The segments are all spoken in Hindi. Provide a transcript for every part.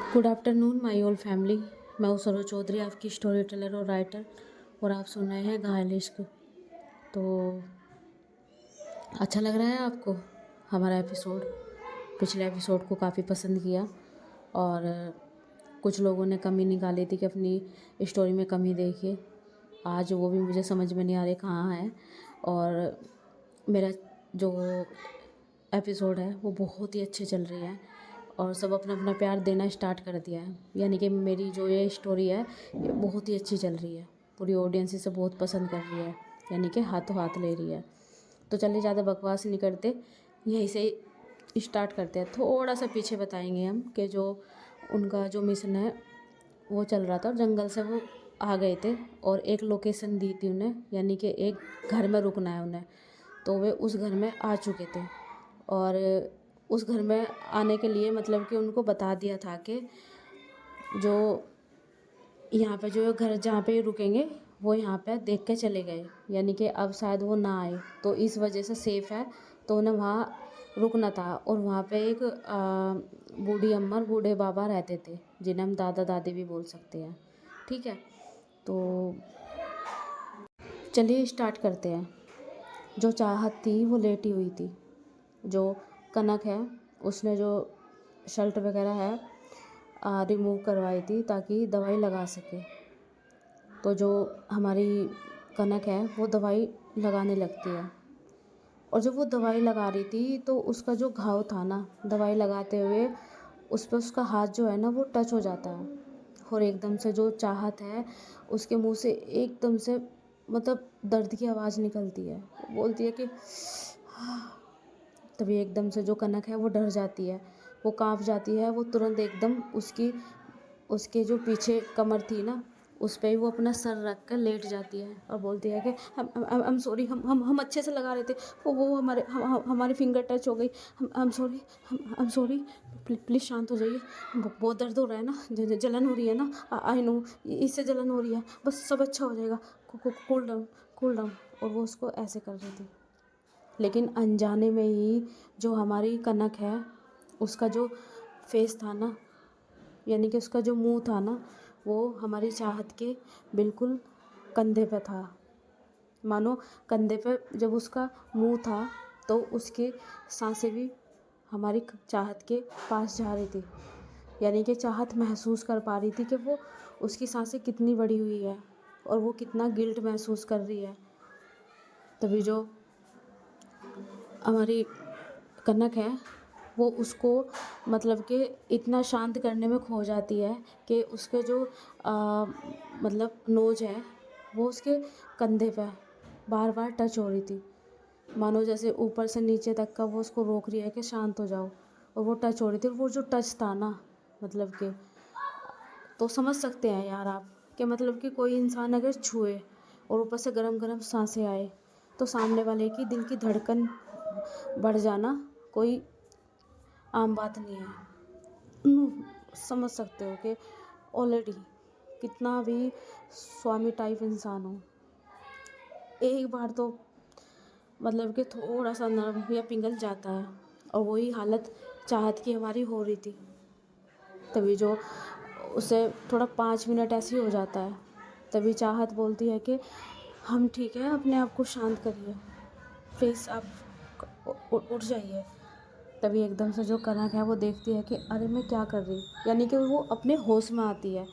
Good afternoon my old family. मैं हूँ सरोज चौधरी, आपकी स्टोरी टेलर और राइटर, और आप सुन रहे हैं घायल इश्क। तो अच्छा लग रहा है आपको हमारा एपिसोड? पिछले एपिसोड को काफ़ी पसंद किया और कुछ लोगों ने कमी निकाली थी कि अपनी स्टोरी में कमी देखिए। आज वो भी मुझे समझ में नहीं आ रही कहाँ है। और मेरा जो एपिसोड है वो बहुत ही अच्छे चल रही है और सब अपना अपना प्यार देना स्टार्ट कर दिया है। यानी कि मेरी जो ये स्टोरी है ये बहुत ही अच्छी चल रही है, पूरी ऑडियंस इसे बहुत पसंद कर रही है, यानी कि हाथों हाथ ले रही है। तो चलिए ज़्यादा बकवास नहीं करते, यहीं से स्टार्ट करते हैं। थोड़ा सा पीछे बताएंगे हम कि जो उनका जो मिशन है वो चल रहा था और जंगल से वो आ गए थे और एक लोकेशन दी थी उन्हें, यानी कि एक घर में रुकना है उन्हें। तो वे उस घर में आ चुके थे और उस घर में आने के लिए मतलब कि उनको बता दिया था कि जो यहाँ पे जो घर जहाँ पे रुकेंगे वो यहाँ पे देख के चले गए, यानी कि अब शायद वो ना आए, तो इस वजह से सेफ़ है। तो उन्हें वहाँ रुकना था और वहाँ पे एक बूढ़ी अम्मा और बूढ़े बाबा रहते थे, जिन्हें हम दादा दादी भी बोल सकते हैं। ठीक है, तो चलिए स्टार्ट करते हैं। जो चाहत थी वो लेटी हुई थी। जो कनक है उसने जो शर्ट वगैरह है रिमूव करवाई थी ताकि दवाई लगा सके। तो जो हमारी कनक है वो दवाई लगाने लगती है और जब वो दवाई लगा रही थी तो उसका जो घाव था ना, दवाई लगाते हुए उस पर उसका हाथ जो है ना वो टच हो जाता है और एकदम से जो चाहत है उसके मुंह से एकदम से मतलब दर्द की आवाज़ निकलती है। वो बोलती है कि तभी एकदम से जो कनक है वो डर जाती है, वो कांप जाती है। वो तुरंत एकदम उसके जो पीछे कमर थी ना उस पे ही वो अपना सर रख कर लेट जाती है और बोलती है कि हम सॉरी, हम अच्छे से लगा रहे थे, वो हमारी फिंगर टच हो गई, हम सॉरी, हम सॉरी, प्लीज़ शांत हो जाइए, बहुत दर्द हो रहा है ना, जलन हो रही है ना, आई नो इससे जलन हो रही है, बस सब अच्छा हो जाएगा, कूल डाउन, कूल डाउन। और वो उसको ऐसे कर रही थी, लेकिन अनजाने में ही जो हमारी कनक है उसका जो फेस था ना, यानी कि उसका जो मुंह था ना, वो हमारी चाहत के बिल्कुल कंधे पे था। मानो कंधे पे जब उसका मुंह था तो उसकी सांसें भी हमारी चाहत के पास जा रही थी, यानी कि चाहत महसूस कर पा रही थी कि वो उसकी सांसें कितनी बड़ी हुई है और वो कितना गिल्ट महसूस कर रही है। तभी जो हमारी कनक है वो उसको मतलब कि इतना शांत करने में खो जाती है कि उसके जो मतलब नोज है वो उसके कंधे पे बार बार टच हो रही थी, मानो जैसे ऊपर से नीचे तक का वो उसको रोक रही है कि शांत हो जाओ। और वो टच हो रही थी और वो जो टच था ना, मतलब कि तो समझ सकते हैं यार आप कि मतलब कि कोई इंसान अगर छुए और ऊपर से गरम गरम सांसें आए तो सामने वाले की दिल की धड़कन बढ़ जाना कोई आम बात नहीं है। समझ सकते हो कि ऑलरेडी कितना भी स्वामी टाइप इंसान हो, एक बार तो मतलब कि थोड़ा सा नर्व या पिघल जाता है। और वही हालत चाहत की हमारी हो रही थी। तभी जो उसे थोड़ा 5 मिनट ऐसे ही हो जाता है, तभी चाहत बोलती है कि हम ठीक है, अपने आप को शांत करिए, प्लीज़ आप उठ जाइए। तभी एकदम से जो कनक है वो देखती है कि अरे मैं क्या कर रही, यानी कि वो अपने होश में आती है।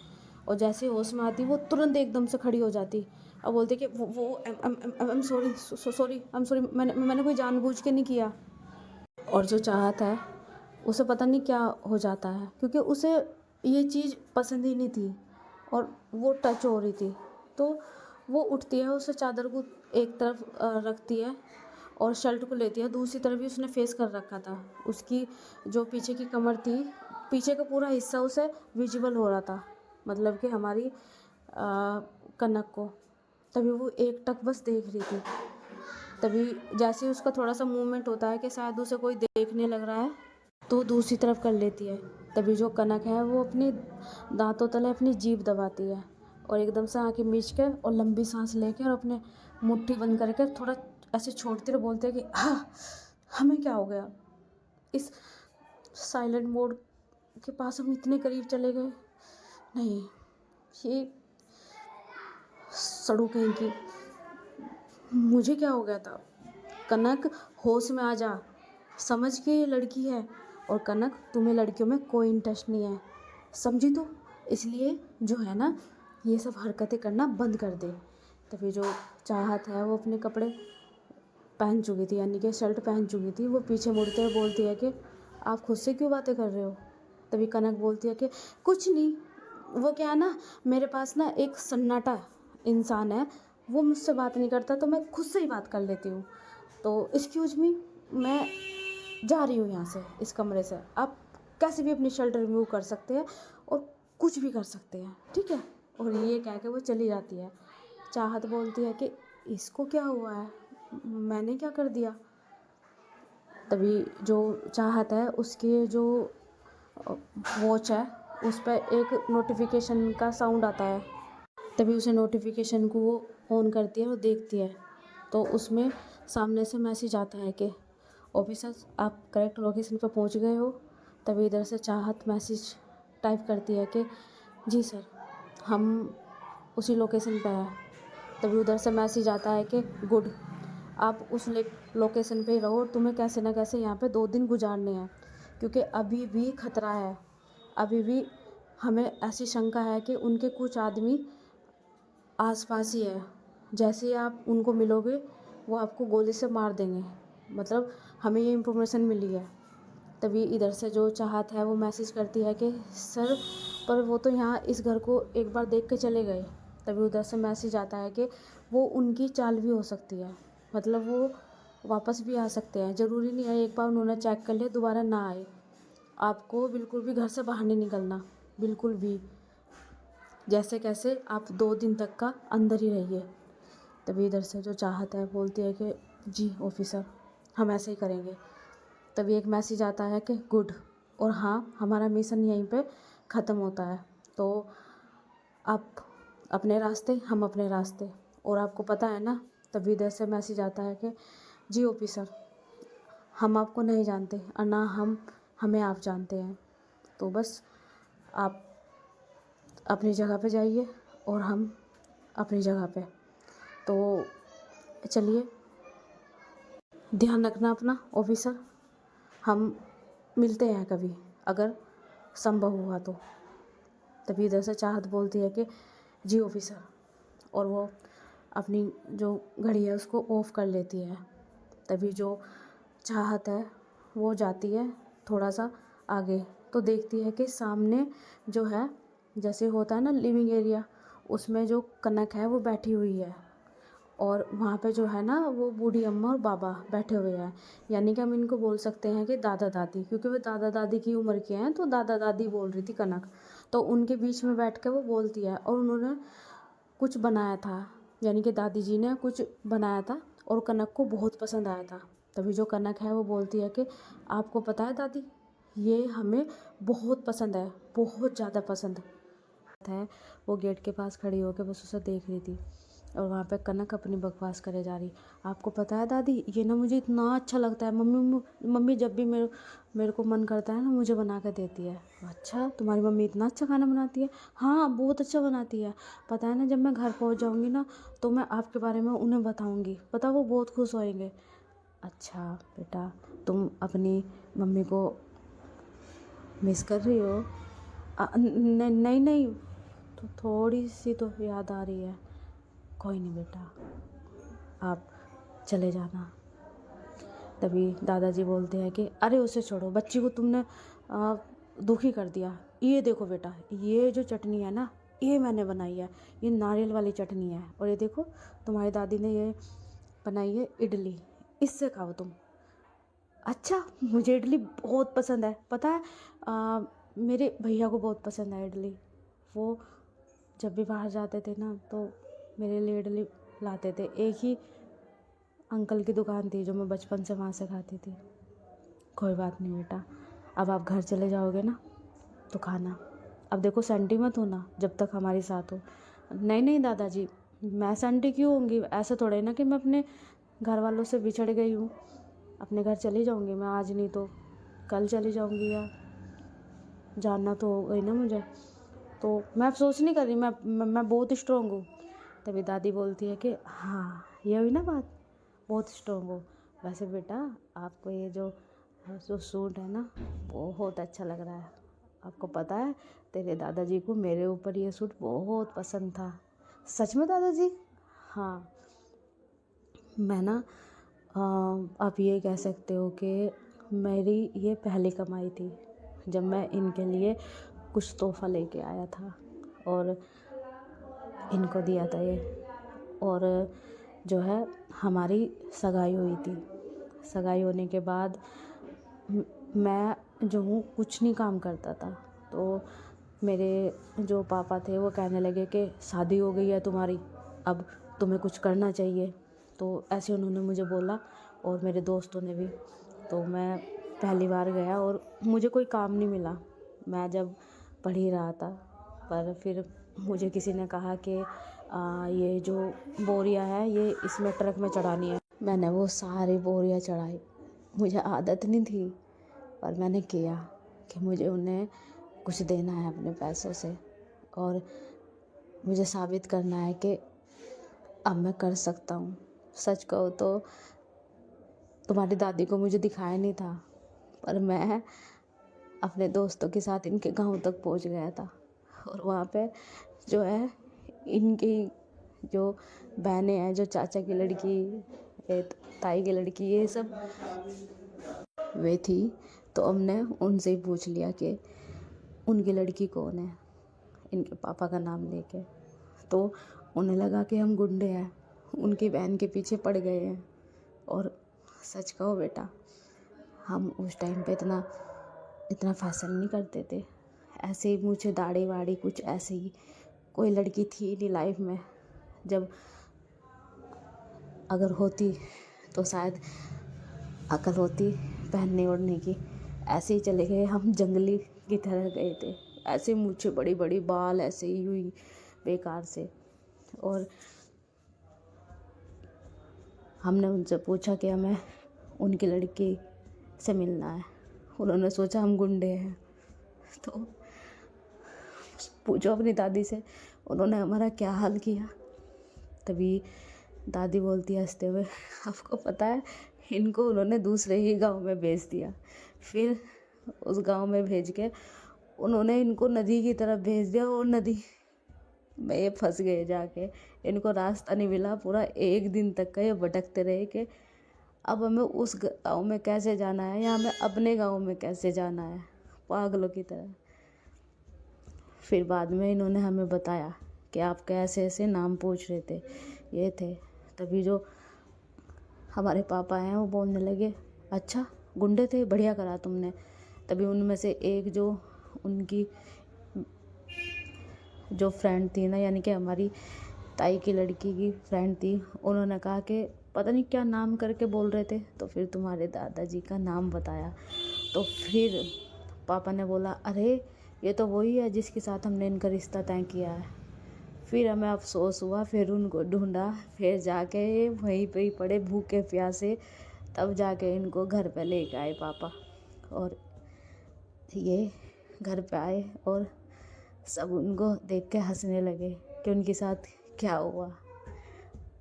और जैसे होश में आती वो तुरंत एकदम से खड़ी हो जाती और बोलती कि वो I am sorry, sorry, I am sorry, मैंने कोई जानबूझ के नहीं किया। और जो चाहत है उसे पता नहीं क्या हो जाता है, क्योंकि उसे ये चीज़ पसंद ही नहीं थी और वो टच हो रही थी। तो वो उठती है, उसे चादर को एक तरफ रखती है और शर्ट को लेती है, दूसरी तरफ भी उसने फेस कर रखा था। उसकी जो पीछे की कमर थी, पीछे का पूरा हिस्सा उसे विजिबल हो रहा था, मतलब कि हमारी कनक को। तभी वो एक टक बस देख रही थी। तभी जैसे ही उसका थोड़ा सा मूवमेंट होता है कि शायद उसे कोई देखने लग रहा है, तो दूसरी तरफ कर लेती है। तभी जो कनक है वो अपनी दांतों तले अपनी जीभ दबाती है और एकदम से आंखें मीच कर और लंबी सांस लेकर और अपने मुट्ठी बंद करके थोड़ा ऐसे छोड़ते रहे, बोलते हैं कि हाँ, हमें क्या हो गया। इस साइलेंट मोड के पास हम इतने करीब चले गए। नहीं, ये सड़ू कहीं की, मुझे क्या हो गया था? कनक, होश में आ जा, समझ के ये लड़की है। और कनक, तुम्हें लड़कियों में कोई इंटरेस्ट नहीं है, समझी तू? इसलिए जो है ना, ये सब हरकतें करना बंद कर दे। तभी जो चाहत है वो अपने कपड़े पहन चुकी थी, यानी कि शर्ट पहन चुकी थी, वो पीछे मुड़ते हुए बोलती है कि आप खुद से क्यों बातें कर रहे हो? तभी कनक बोलती है कि कुछ नहीं, वो क्या है ना, मेरे पास ना एक सन्नाटा इंसान है, वो मुझसे बात नहीं करता तो मैं खुद से ही बात कर लेती हूँ। तो एक्सक्यूज़ मी, मैं जा रही हूँ यहाँ से, इस कमरे से। आप कैसे भी अपनी शर्ट रिमूव कर सकते हैं और कुछ भी कर सकते हैं, ठीक है? और ये कह के वो चली जाती है। चाहत बोलती है कि इसको क्या हुआ है, मैंने क्या कर दिया? तभी जो चाहत है, उसके जो वॉच है, उस पर एक नोटिफिकेशन का साउंड आता है। तभी उसे नोटिफिकेशन को वो ऑन करती है और देखती है, तो उसमें सामने से मैसेज आता है कि ऑफिसर, आप करेक्ट लोकेशन पर पहुंच गए हो। तभी इधर से चाहत मैसेज टाइप करती है कि जी सर, हम उसी लोकेशन पे हैं। तभी उधर से मैसेज आता है कि गुड, आप उस लोकेशन पे ही रहो, तुम्हें कैसे ना कैसे यहाँ पे 2 दिन गुजारने हैं, क्योंकि अभी भी खतरा है। अभी भी हमें ऐसी शंका है कि उनके कुछ आदमी आसपास ही है। जैसे ही आप उनको मिलोगे, वो आपको गोली से मार देंगे। मतलब हमें ये इन्फॉर्मेशन मिली है। तभी इधर से जो चाहत है वो मैसेज करती है कि सर, पर वो तो यहाँ इस घर को एक बार देख के चले गए। तभी उधर से मैसेज आता है कि वो उनकी चाल भी हो सकती है, मतलब वो वापस भी आ सकते हैं। ज़रूरी नहीं है एक बार उन्होंने चेक कर लिया दोबारा ना आए। आपको बिल्कुल भी घर से बाहर नहीं निकलना, बिल्कुल भी। जैसे कैसे आप 2 दिन तक का अंदर ही रहिए। तभी इधर से जो चाहत है बोलती है कि जी ऑफिसर, हम ऐसे ही करेंगे। तभी एक मैसेज आता है कि गुड, और हाँ, हमारा मिशन यहीं पे ख़त्म होता है। तो आप अपने रास्ते, हम अपने रास्ते, और आपको पता है ना। तभी इधर से मैसेज आता है कि जी ऑफिसर, हम आपको नहीं जानते और ना हम हमें आप जानते हैं। तो बस आप अपनी जगह पे जाइए और हम अपनी जगह पे। तो चलिए, ध्यान रखना अपना ऑफिसर, हम मिलते हैं कभी, अगर संभव हुआ तो। तभी इधर से चाहत बोलती है कि जी ऑफिसर, और वो अपनी जो घड़ी है उसको ऑफ कर लेती है। तभी जो चाहत है वो जाती है थोड़ा सा आगे, तो देखती है कि सामने जो है, जैसे होता है ना लिविंग एरिया, उसमें जो कनक है वो बैठी हुई है। और वहाँ पे जो है ना, वो बूढ़ी अम्मा और बाबा बैठे हुए हैं। यानी कि हम इनको बोल सकते हैं कि दादा दादी, क्योंकि वो दादा दादी की उम्र के हैं, तो दादा दादी बोल रही थी कनक। तो उनके बीच में बैठ के वो बोलती है, और उन्होंने कुछ बनाया था, यानी कि दादी जी ने कुछ बनाया था और कनक को बहुत पसंद आया था। तभी जो कनक है वो बोलती है कि आपको पता है दादी, ये हमें बहुत पसंद है, बहुत ज़्यादा पसंद है। वो गेट के पास खड़ी होकर बस उसे देख रही थी, और वहाँ पे कनक अपनी बकवास करे जा रही। आपको पता है दादी, ये ना मुझे इतना अच्छा लगता है, मम्मी मम्मी जब भी मेरे मेरे को मन करता है ना, मुझे बना कर देती है। अच्छा, तुम्हारी मम्मी इतना अच्छा खाना बनाती है? हाँ, बहुत अच्छा बनाती है। पता है ना, जब मैं घर पहुँच जाऊँगी ना, तो मैं आपके बारे में उन्हें बताऊँगी, पता वो बहुत खुश होएंगे। अच्छा बेटा, तुम अपनी मम्मी को मिस कर रही हो? नहीं नहीं, तो थोड़ी सी तो याद आ रही है। कोई नहीं बेटा, आप चले जाना। तभी दादाजी बोलते हैं कि अरे उसे छोड़ो, बच्ची को तुमने दुखी कर दिया। ये देखो बेटा, ये जो चटनी है ना, ये मैंने बनाई है, ये नारियल वाली चटनी है। और ये देखो, तुम्हारी दादी ने ये बनाई है इडली, इससे खाओ तुम। अच्छा, मुझे इडली बहुत पसंद है, पता है मेरे भैया को बहुत पसंद है इडली। वो जब भी बाहर जाते थे ना, तो मेरे लिए इडली लाते थे। एक ही अंकल की दुकान थी जो मैं बचपन से वहाँ से खाती थी। कोई बात नहीं बेटा, अब आप घर चले जाओगे ना तो खाना। अब देखो, सेंटी मत होना जब तक हमारे साथ हो। नहीं नहीं दादाजी, मैं सेंटी क्यों होंगी? ऐसा थोड़ा है ना कि मैं अपने घर वालों से बिछड़ गई हूँ। अपने घर चली जाऊँगी मैं, आज नहीं तो कल चली जाऊँगी यार। जानना तो होगा ही ना मुझे। तो मैं अफ़सोस नहीं कर रही, मैं बहुत स्ट्रॉन्ग हूँ। तभी दादी बोलती है कि हाँ, ये हुई ना बात, बहुत स्ट्रॉन्ग हो। वैसे बेटा, आपको ये जो जो सूट है ना, बहुत अच्छा लग रहा है। आपको पता है, तेरे दादाजी को मेरे ऊपर ये सूट बहुत पसंद था। सच में दादाजी? हाँ। मैं ना आप ये कह सकते हो कि मेरी ये पहली कमाई थी, जब मैं इनके लिए कुछ तोहफ़ा लेके आया था और इनको दिया था ये। और जो है, हमारी सगाई हुई थी। सगाई होने के बाद मैं जो हूँ कुछ नहीं काम करता था। तो मेरे जो पापा थे वो कहने लगे कि शादी हो गई है तुम्हारी, अब तुम्हें कुछ करना चाहिए। तो ऐसे उन्होंने मुझे बोला और मेरे दोस्तों ने भी। तो मैं पहली बार गया और मुझे कोई काम नहीं मिला। मैं जब पढ़ ही रहा था, पर फिर मुझे किसी ने कहा कि ये जो बोरियां है ये इसमें ट्रक में चढ़ानी है। मैंने वो सारी बोरियां चढ़ाई। मुझे आदत नहीं थी, पर मैंने किया कि मुझे उन्हें कुछ देना है अपने पैसों से, और मुझे साबित करना है कि अब मैं कर सकता हूँ। सच कहो तो तुम्हारी दादी को मुझे दिखाया नहीं था, पर मैं अपने दोस्तों के साथ इनके गांव तक पहुंच गया था। और वहाँ पे जो है, इनकी जो बहनें हैं, जो चाचा की लड़की, ताई की लड़की, ये सब वे थी। तो हमने उनसे ही पूछ लिया कि उनकी लड़की कौन है, इनके पापा का नाम लेके। तो उन्हें लगा कि हम गुंडे हैं, उनकी बहन के पीछे पड़ गए हैं। और सच कहो बेटा, हम उस टाइम पे इतना फैशन नहीं करते थे। ऐसे ही मुझे दाढ़ी वाड़ी कुछ ऐसे ही, कोई लड़की थी नहीं लाइफ में। जब अगर होती तो शायद अकल होती पहनने ओढ़ने की। ऐसे ही चले गए हम, जंगली की तरह गए थे। ऐसे मुझे बड़ी बड़ी बाल ऐसे ही हुई बेकार से। और हमने उनसे पूछा कि हमें उनकी लड़की से मिलना है। उन्होंने सोचा हम गुंडे हैं। तो पूछो अपनी दादी से, उन्होंने हमारा क्या हाल किया। तभी दादी बोलती है हंसते हुए, आपको पता है, इनको उन्होंने दूसरे ही गांव में भेज दिया। फिर उस गांव में भेज के उन्होंने इनको नदी की तरफ भेज दिया, और नदी में ये फंस गए जाके। इनको रास्ता नहीं मिला, पूरा एक दिन तक का ये भटकते रहे कि अब हमें उस गांव में कैसे जाना है या हमें अपने गांव में कैसे जाना है, पागलों की तरह। फिर बाद में इन्होंने हमें बताया कि आप कैसे ऐसे नाम पूछ रहे थे, ये थे। तभी जो हमारे पापा हैं वो बोलने लगे, अच्छा गुंडे थे, बढ़िया करा तुमने। तभी उनमें से एक जो उनकी जो फ्रेंड थी ना, यानी कि हमारी ताई की लड़की की फ्रेंड थी, उन्होंने कहा कि पता नहीं क्या नाम करके बोल रहे थे। तो फिर तुम्हारे दादाजी का नाम बताया। तो फिर पापा ने बोला, अरे ये तो वही है जिसके साथ हमने इनका रिश्ता तय किया है। फिर हमें अफसोस हुआ, फिर उनको ढूंढा, फिर जाके वहीं पे ही पड़े भूखे प्यासे। तब जाके इनको घर पे लेके आए पापा। और ये घर पे आए और सब उनको देख के हंसने लगे कि उनके साथ क्या हुआ।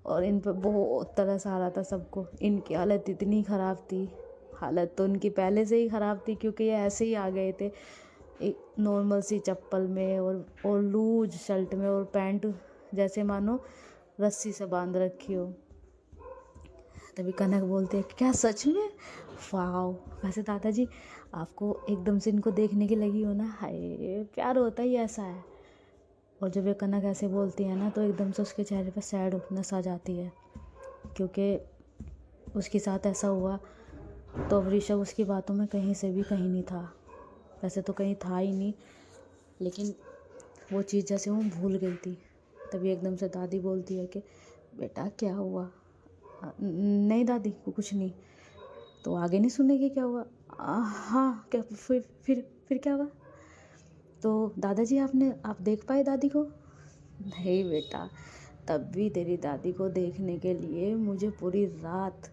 और इन पर बहुत तरस आ रहा था सबको। इनकी हालत इतनी ख़राब थी, हालत तो उनकी पहले से ही ख़राब थी, क्योंकि ये ऐसे ही आ गए थे एक नॉर्मल सी चप्पल में और लूज शर्ट में, और पैंट जैसे मानो रस्सी से बांध रखी हो। तभी कनक बोलते हैं, क्या सच में? वाओ! वैसे दादाजी, आपको एकदम से इनको देखने की लगी हो ना, हाय प्यार होता ही ऐसा है। और जब ये कनक ऐसे बोलती है ना, तो एकदम से उसके चेहरे पर सैडनेस आ जाती है, क्योंकि उसके साथ ऐसा हुआ। तो अब ऋषभ उसकी बातों में कहीं से भी कहीं नहीं था। वैसे तो कहीं था ही नहीं, लेकिन वो चीज़ जैसे वो भूल गई थी। तभी एकदम से दादी बोलती है कि बेटा क्या हुआ? नहीं दादी, कुछ नहीं। तो आगे नहीं सुनेगी क्या हुआ? हाँ, क्या फिर क्या हुआ? तो दादाजी आप देख पाए दादी को? नहीं बेटा, तब भी तेरी दादी को देखने के लिए मुझे पूरी रात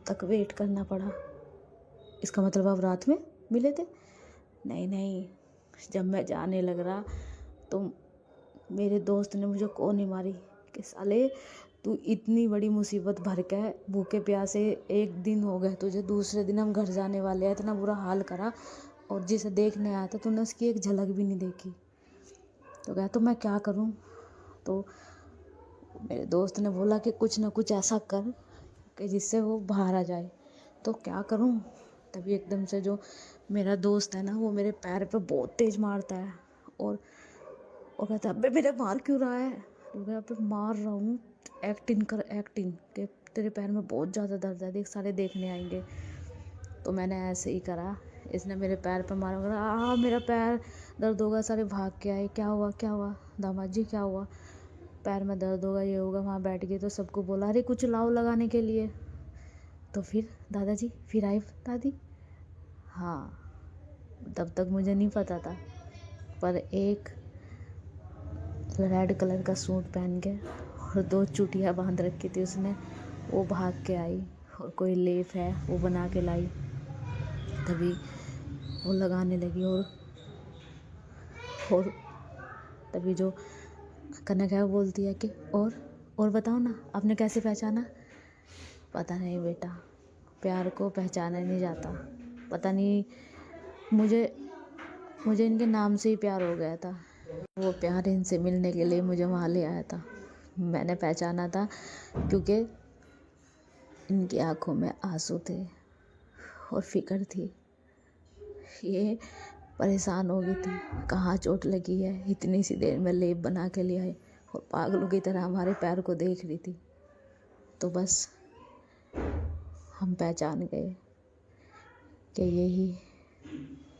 तक वेट करना पड़ा। इसका मतलब आप रात में मिले थे? नहीं नहीं, जब मैं जाने लग रहा तो मेरे दोस्त ने मुझे कॉल नहीं मारी कि साले तू इतनी बड़ी मुसीबत भर के भूखे प्यासे 1 दिन हो गए तुझे, दूसरे दिन हम घर जाने वाले हैं, इतना बुरा हाल करा और जिसे देखने आया था तूने उसकी एक झलक भी नहीं देखी। तो कहा तो मैं क्या करूं? तो मेरे दोस्त ने बोला कि कुछ ना कुछ ऐसा कर कि जिससे वो बाहर आ जाए। तो क्या करूं? तभी एकदम से जो मेरा दोस्त है ना, वो मेरे पैर पे बहुत तेज मारता है और कहता है अबे मेरे मार क्यों रहा है? तो कहा पे मार रहा हूँ, एक्टिंग कर एक्टिंग कि तेरे पैर में बहुत ज़्यादा दर्द है, देख सारे देखने आएंगे। तो मैंने ऐसे ही करा, इसने मेरे पैर पे मारा, बोला मेरा पैर दर्द होगा, सारे भाग के आए, क्या हुआ क्या हुआ दामाद जी क्या हुआ? पैर में दर्द होगा, ये होगा। वहाँ बैठ गई तो सबको बोला अरे कुछ लाओ लगाने के लिए। तो फिर दादाजी फिर आई दादी। हाँ, तब तक मुझे नहीं पता था, पर एक रेड कलर का सूट पहन के और 2 चुटिया बांध रखी थी उसने, वो भाग के आई और कोई लेप है वो बना के लाई। तभी वो लगाने लगी और तभी जो कनक है वो बोलती है कि और बताओ ना, आपने कैसे पहचाना? पता नहीं बेटा, प्यार को पहचाना नहीं जाता। पता नहीं, मुझे इनके नाम से ही प्यार हो गया था। वो प्यार इनसे मिलने के लिए मुझे वहाँ ले आया था। मैंने पहचाना था क्योंकि इनकी आंखों में आंसू थे और फिक्र थी। ये परेशान हो गई थी, कहाँ चोट लगी है, इतनी सी देर में लेप बना के ले आए और पागलों की तरह हमारे पैर को देख रही थी। तो बस हम पहचान गए कि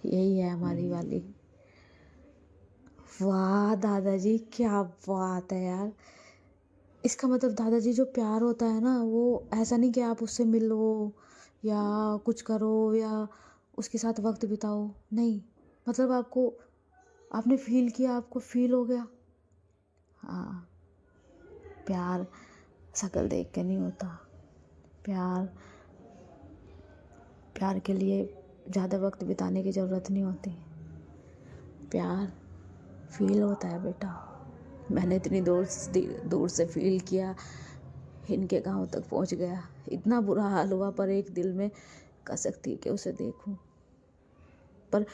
यही है हमारी वाली। वाह दादाजी, क्या बात है यार। इसका मतलब दादाजी जो प्यार होता है ना, वो ऐसा नहीं कि आप उससे मिलो या कुछ करो या उसके साथ वक्त बिताओ, नहीं, मतलब आपने फील किया, आपको फील हो गया। हाँ, प्यार शक्ल देख के नहीं होता। प्यार के लिए ज़्यादा वक्त बिताने की ज़रूरत नहीं होती। प्यार फील होता है बेटा। मैंने इतनी दूर से फील किया, इनके गांव तक पहुंच गया। इतना बुरा हाल हुआ, पर एक दिल में कसक थी कि उसे देखूं। पर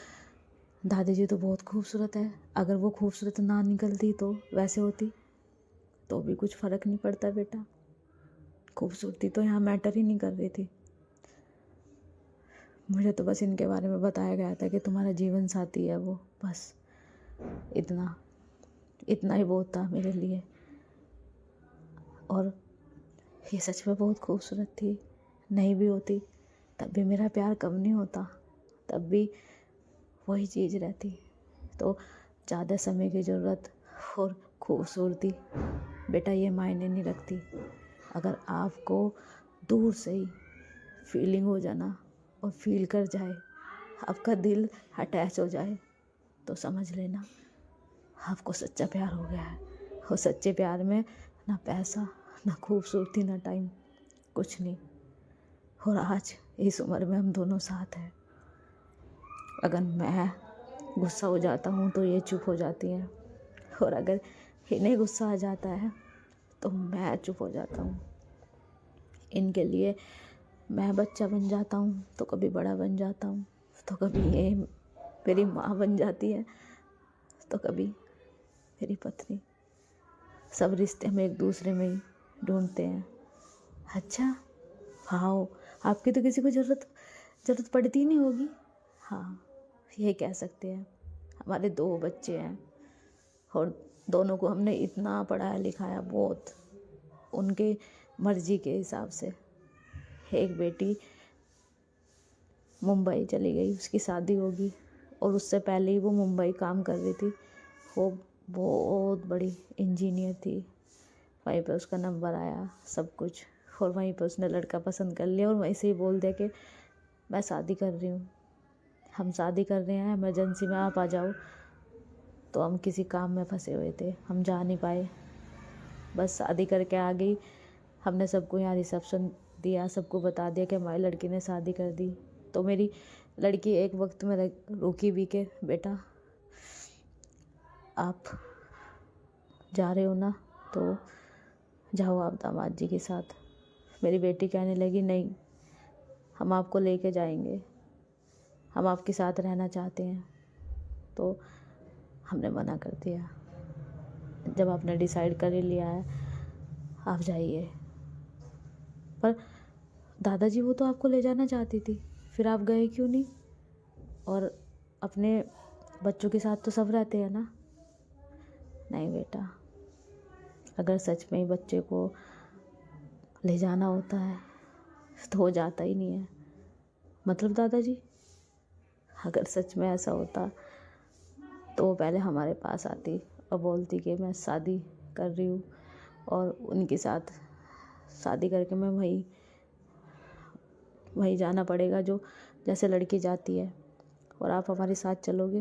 दादी जी तो बहुत खूबसूरत है, अगर वो खूबसूरत ना निकलती तो वैसे होती तो भी कुछ फ़र्क नहीं पड़ता बेटा। खूबसूरती तो यहाँ मैटर ही नहीं कर रही थी। मुझे तो बस इनके बारे में बताया गया था कि तुम्हारा जीवन साथी है वो, बस इतना ही बहुत था मेरे लिए। और ये सच में बहुत खूबसूरत थी। नहीं भी होती तब भी मेरा प्यार कम नहीं होता, तब भी वही चीज़ रहती। तो ज़्यादा समय की ज़रूरत और खूबसूरती बेटा ये मायने नहीं रखती। अगर आपको दूर से ही फीलिंग हो जाना और फील कर जाए, आपका दिल अटैच हो जाए, तो समझ लेना आपको सच्चा प्यार हो गया है। और सच्चे प्यार में ना पैसा, ना खूबसूरती, ना टाइम, कुछ नहीं। और आज इस उम्र में हम दोनों साथ हैं। अगर मैं गुस्सा हो जाता हूँ तो ये चुप हो जाती हैं, और अगर इन्हें गुस्सा आ जाता है तो मैं चुप हो जाता हूँ। इनके लिए मैं बच्चा बन जाता हूँ तो कभी बड़ा बन जाता हूँ, तो कभी ये मेरी माँ बन जाती है, तो कभी मेरी पत्नी। सब रिश्ते हम एक दूसरे में ही ढूंढते हैं। अच्छा, हाँ, आपकी तो किसी को ज़रूरत पड़ती नहीं होगी। हाँ, ये कह सकते हैं। हमारे 2 बच्चे हैं और दोनों को हमने इतना पढ़ाया लिखाया, बहुत उनके मर्जी के हिसाब से। एक बेटी मुंबई चली गई, उसकी शादी होगी, और उससे पहले ही वो मुंबई काम कर रही थी। वो बहुत बड़ी इंजीनियर थी। वहीं पे उसका नंबर आया, सब कुछ, और वहीं पे उसने लड़का पसंद कर लिया और वहीं से ही बोल दिया कि मैं शादी कर रही हूँ, हम शादी कर रहे हैं, इमरजेंसी में आप आ जाओ। तो हम किसी काम में फंसे हुए थे, हम जा नहीं पाए, बस शादी करके आ गई। हमने सबको यहाँ रिसेप्शन दिया, सबको बता दिया कि हमारी लड़की ने शादी कर दी। तो मेरी लड़की एक वक्त में रोकी भी कि बेटा आप जा रहे हो ना, तो जाओ आप दामाद जी के साथ। मेरी बेटी कहने लगी नहीं, हम आपको लेके जाएंगे, हम आपके साथ रहना चाहते हैं। तो हमने मना कर दिया, जब आपने डिसाइड कर ही लिया है आप जाइए। पर दादाजी वो तो आपको ले जाना चाहती थी, फिर आप गए क्यों नहीं? और अपने बच्चों के साथ तो सब रहते हैं ना। नहीं बेटा, अगर सच में ही बच्चे को ले जाना होता है तो वो जाता ही नहीं है। मतलब दादाजी, अगर सच में ऐसा होता तो वो पहले हमारे पास आती और बोलती कि मैं शादी कर रही हूँ और उनके साथ शादी करके मैं वहीं जाना पड़ेगा जो जैसे लड़की जाती है, और आप हमारे साथ चलोगे।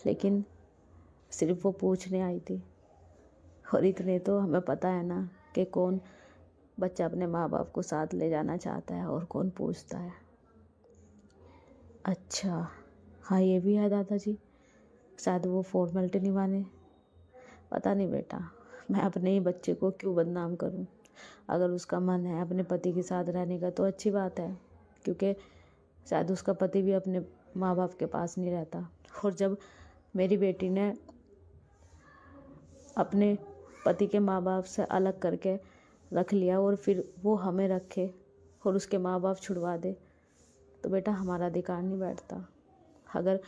लेकिन सिर्फ वो पूछने आई थी, और इतने तो हमें पता है ना कि कौन बच्चा अपने माँ बाप को साथ ले जाना चाहता है और कौन पूछता है। अच्छा हाँ, ये भी है दादाजी, शायद वो फॉर्मेलिटी निभाने। पता नहीं बेटा, मैं अपने ही बच्चे को क्यों बदनाम करूं। अगर उसका मन है अपने पति के साथ रहने का तो अच्छी बात है, क्योंकि शायद उसका पति भी अपने माँ बाप के पास नहीं रहता। और जब मेरी बेटी ने अपने पति के माँ बाप से अलग करके रख लिया और फिर वो हमें रखे और उसके माँ बाप छुड़वा दे, तो बेटा हमारा अधिकार नहीं बैठता। अगर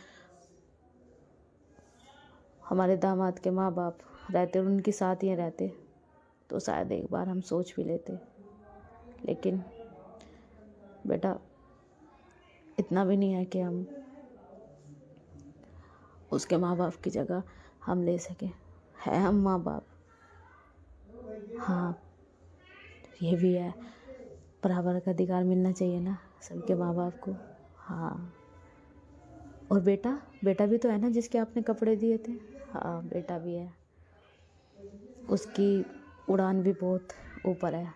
हमारे दामाद के माँ बाप रहते और उनके साथ ही रहते तो शायद एक बार हम सोच भी लेते। लेकिन बेटा इतना भी नहीं है कि हम उसके माँ बाप की जगह हम ले सकें। है हम माँ बाप, हाँ ये भी है, बराबर का अधिकार मिलना चाहिए ना सबके माँ बाप को। हाँ, और बेटा भी तो है ना जिसके आपने कपड़े दिए थे। हाँ बेटा भी है, उसकी उड़ान भी बहुत ऊपर है।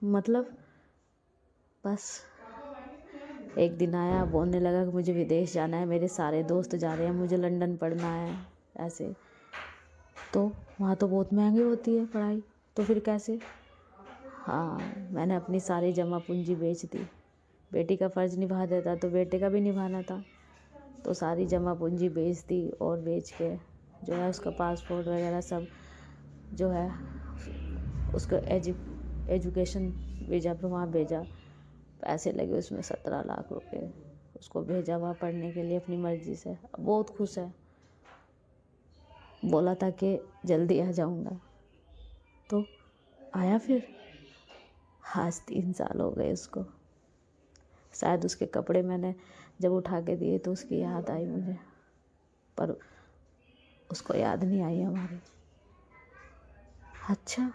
मतलब बस एक दिन आया, बोलने लगा कि मुझे विदेश जाना है, मेरे सारे दोस्त जा रहे हैं, मुझे लंदन पढ़ना है। ऐसे तो वहाँ तो बहुत महंगी होती है पढ़ाई, तो फिर कैसे? हाँ, मैंने अपनी सारी जमा पूंजी बेच दी। बेटी का फ़र्ज़ निभा देता तो बेटे का भी निभाना था, तो सारी जमा पूंजी बेच दी और बेच के जो है उसका पासपोर्ट वगैरह सब जो है उसका एजुकेशन वीज़ा पर वहाँ भेजा। पैसे लगे उसमें 17 लाख रुपए, उसको भेजा वहाँ पढ़ने के लिए अपनी मर्ज़ी से। बहुत खुश है, बोला था कि जल्दी आ जाऊँगा, तो आया फिर। आज 3 साल हो गए उसको। शायद उसके कपड़े मैंने जब उठा के दिए तो उसकी याद आई मुझे, पर उसको याद नहीं आई हमारी। अच्छा,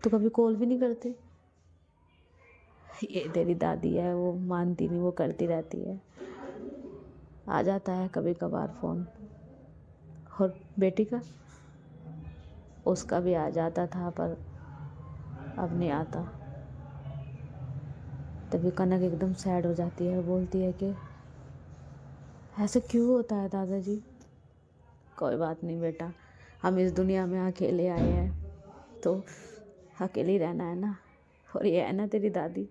तो कभी कॉल भी नहीं करते? ये तेरी दादी है, वो मानती नहीं, वो करती रहती है। आ जाता है कभी कभार फ़ोन। और बेटी का, उसका भी आ जाता था पर अब नहीं आता। तभी कनक एकदम सैड हो जाती है और बोलती है कि ऐसे क्यों होता है दादाजी? कोई बात नहीं बेटा, हम इस दुनिया में अकेले आए हैं तो अकेले ही रहना है ना। और ये है ना तेरी दादी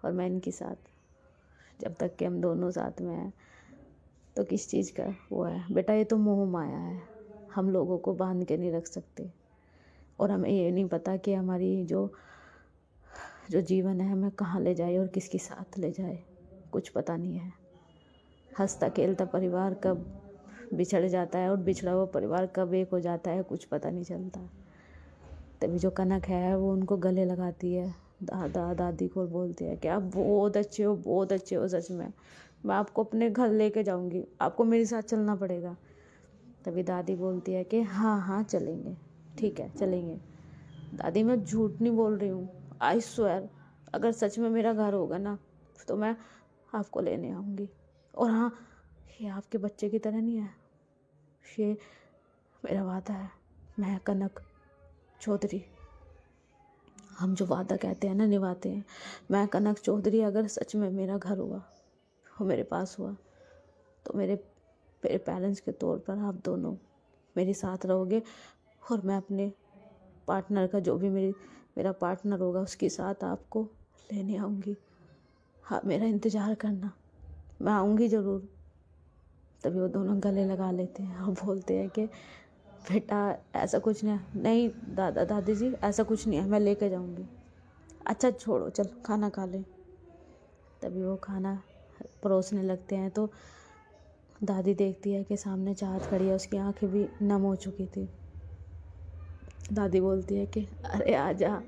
और मैं इनके साथ, जब तक कि हम दोनों साथ में हैं तो किस चीज़ का वो है बेटा? ये तो मोह माया है, हम लोगों को बांध के नहीं रख सकते। और हमें ये नहीं पता कि हमारी जो जीवन है हमें कहाँ ले जाए और किसके साथ ले जाए, कुछ पता नहीं है। हंसता खेलता परिवार कब बिछड़ जाता है और बिछड़ा हुआ परिवार कब एक हो जाता है, कुछ पता नहीं चलता। तभी जो कनक है वो उनको गले लगाती है, दादा दादी को, बोलती है कि आप बहुत अच्छे हो, बहुत अच्छे हो, सच में मैं आपको अपने घर लेके जाऊंगी, आपको मेरे साथ चलना पड़ेगा। तभी दादी बोलती है कि हाँ हाँ चलेंगे, ठीक है चलेंगे। दादी मैं झूठ नहीं बोल रही हूँ, आई स्वेयर, अगर सच में मेरा घर होगा ना तो मैं आपको लेने आऊँगी। और हाँ, ये आपके बच्चे की तरह नहीं है, ये मेरा वादा है। मैं कनक चौधरी, हम जो वादा कहते हैं ना निभाते हैं। मैं कनक चौधरी, अगर सच में मेरा घर हुआ वो मेरे पास हुआ, तो मेरे मेरे पेरेंट्स के तौर पर आप दोनों मेरे साथ रहोगे, और मैं अपने पार्टनर का, जो भी मेरा पार्टनर होगा, उसके साथ आपको लेने आऊँगी। हाँ, मेरा इंतज़ार करना, मैं आऊँगी ज़रूर। तभी वो दोनों गले लगा लेते हैं और बोलते हैं कि बेटा ऐसा कुछ नहीं है। नहीं दादा दादी जी, ऐसा कुछ नहीं है, मैं लेके जाऊँगी। अच्छा छोड़ो, चल खाना खा ले। तभी वो खाना परोसने लगते हैं, तो दादी देखती है कि सामने चाहत खड़ी है, उसकी आंखें भी नम हो चुकी थी। दादी बोलती है कि अरे आजा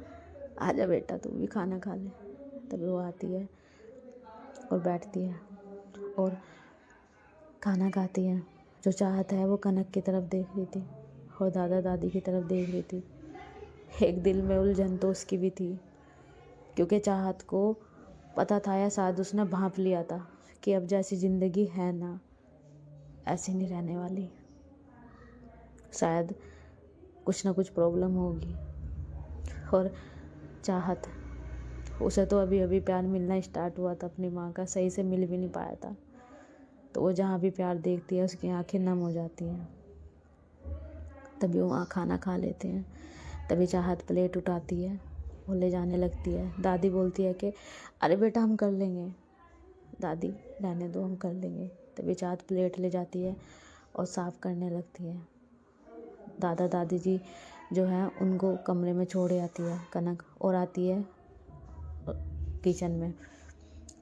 आजा बेटा, तू भी खाना खा ले। तभी वो आती है और बैठती है और खाना खाती है। जो चाहत है वो कनक की तरफ देख रही थी और दादा दादी की तरफ देख रही थी। एक दिल में उलझन तो उसकी भी थी, क्योंकि चाहत को पता था, या शायद उसने भांप लिया था कि अब जैसी ज़िंदगी है ना, ऐसी नहीं रहने वाली। शायद कुछ ना कुछ प्रॉब्लम होगी। और चाहत, उसे तो अभी अभी प्यार मिलना स्टार्ट हुआ था अपनी माँ का, सही से मिल भी नहीं पाया था। तो वो जहाँ भी प्यार देखती है उसकी आंखें नम हो जाती हैं। तभी वो वहाँ खाना खा लेते हैं। तभी चाहत प्लेट उठाती है, वो ले जाने लगती है। दादी बोलती है कि अरे बेटा हम कर लेंगे, दादी रहने दो, हम कर लेंगे। तभी चाहत प्लेट ले जाती है और साफ़ करने लगती है। दादा दादी जी जो हैं उनको कमरे में छोड़े आती है कनक, और आती है किचन में।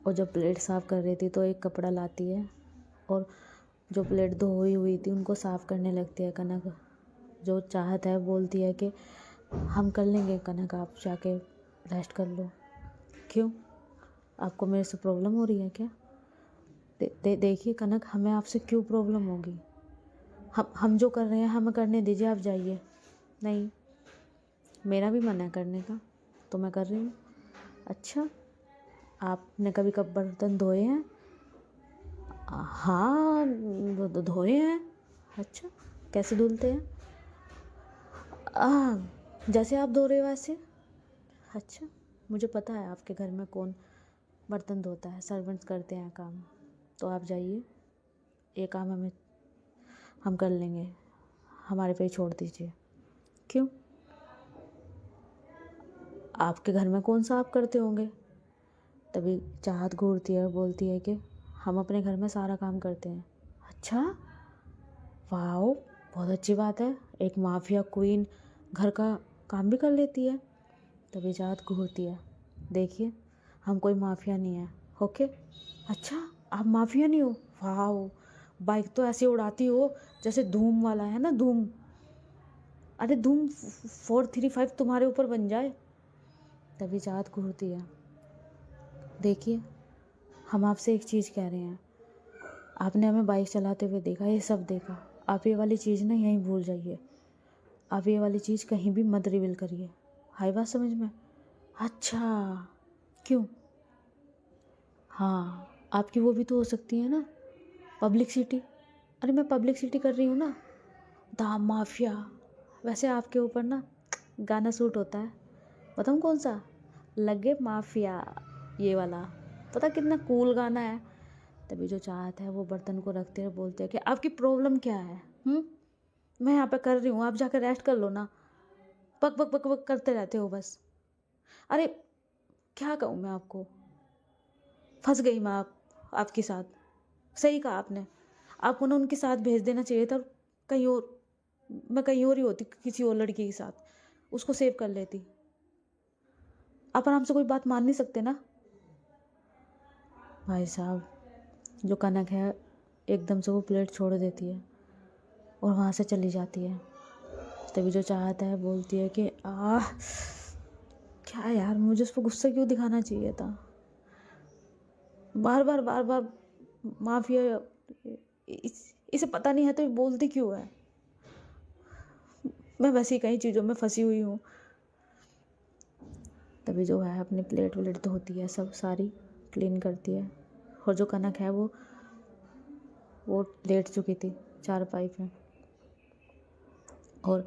और जब प्लेट साफ़ कर रही थी तो एक कपड़ा लाती है और जो प्लेट धोई हुई थी उनको साफ़ करने लगती है कनक। जो चाहत है बोलती है कि हम कर लेंगे कनक, आप जाके रेस्ट कर लो। क्यों, आपको मेरे से प्रॉब्लम हो रही है क्या? देखिए कनक, हमें आपसे क्यों प्रॉब्लम होगी? हम जो कर रहे हैं हमें करने दीजिए, आप जाइए। नहीं, मेरा भी मन है करने का, तो मैं कर रही हूँ। अच्छा, आपने कभी कब बर्तन धोए हैं? हाँ धोए हैं। अच्छा, कैसे धुलते हैं? जैसे आप धो रहे हो वैसे। अच्छा, मुझे पता है आपके घर में कौन बर्तन धोता है, सर्वेंट्स करते हैं काम। तो आप जाइए, ये काम हम कर लेंगे, हमारे पे ही छोड़ दीजिए। क्यों, आपके घर में कौन सा आप करते होंगे? तभी चाहत घूरती है और बोलती है कि हम अपने घर में सारा काम करते हैं। अच्छा, वाओ, बहुत अच्छी बात है, एक माफिया क्वीन घर का काम भी कर लेती है। तभी चाहत घूरती है, देखिए हम कोई माफिया नहीं है, ओके? अच्छा, आप माफिया नहीं हो? वाओ, बाइक तो ऐसे उड़ाती हो जैसे धूम वाला है ना, धूम। अरे धूम 435 तुम्हारे ऊपर बन जाए। तभी चाहत घूरती है, देखिए हम आपसे एक चीज़ कह रहे हैं, आपने हमें बाइक चलाते हुए देखा, ये सब देखा, आप ये वाली चीज़ ना यहीं भूल जाइए, आप ये वाली चीज़ कहीं भी मत रिवील करिए। हाई बात समझ में? अच्छा, क्यों? हाँ, आपकी वो भी तो हो सकती है ना, पब्लिसिटी। अरे मैं पब्लिसिटी कर रही हूँ ना, द माफिया। वैसे आपके ऊपर ना गाना सूट होता है, बताऊँ कौन सा? लगे माफिया, ये वाला। पता कितना कूल गाना है। तभी जो चाहत है वो बर्तन को रखते हुए बोलते हैं कि आपकी प्रॉब्लम क्या है? मैं यहाँ पे कर रही हूँ, आप जाकर रेस्ट कर लो ना, बक बक बक बक करते रहते हो बस। अरे क्या कहूँ मैं आपको, फंस गई मैं आपके साथ। सही कहा आपने, आपको ना उनके साथ भेज देना चाहिए था, कहीं और, मैं कहीं और ही होती, किसी और लड़की के साथ, उसको सेव कर लेती। आप आराम से कोई बात मान नहीं सकते ना? भाई साहब, जो कनक है एकदम से वो प्लेट छोड़ देती है और वहाँ से चली जाती है। तभी जो चाहता है बोलती है कि क्या यार, मुझे उस पर गुस्सा क्यों दिखाना चाहिए था? बार बार माफिया, इसे पता नहीं है तो ये बोलती क्यों है? मैं वैसी कई चीज़ों में फंसी हुई हूँ। तभी जो है अपनी प्लेट व्लेट धोती है, सब सारी क्लीन करती है। और जो कनक है वो लेट चुकी थी चारपाई पे, और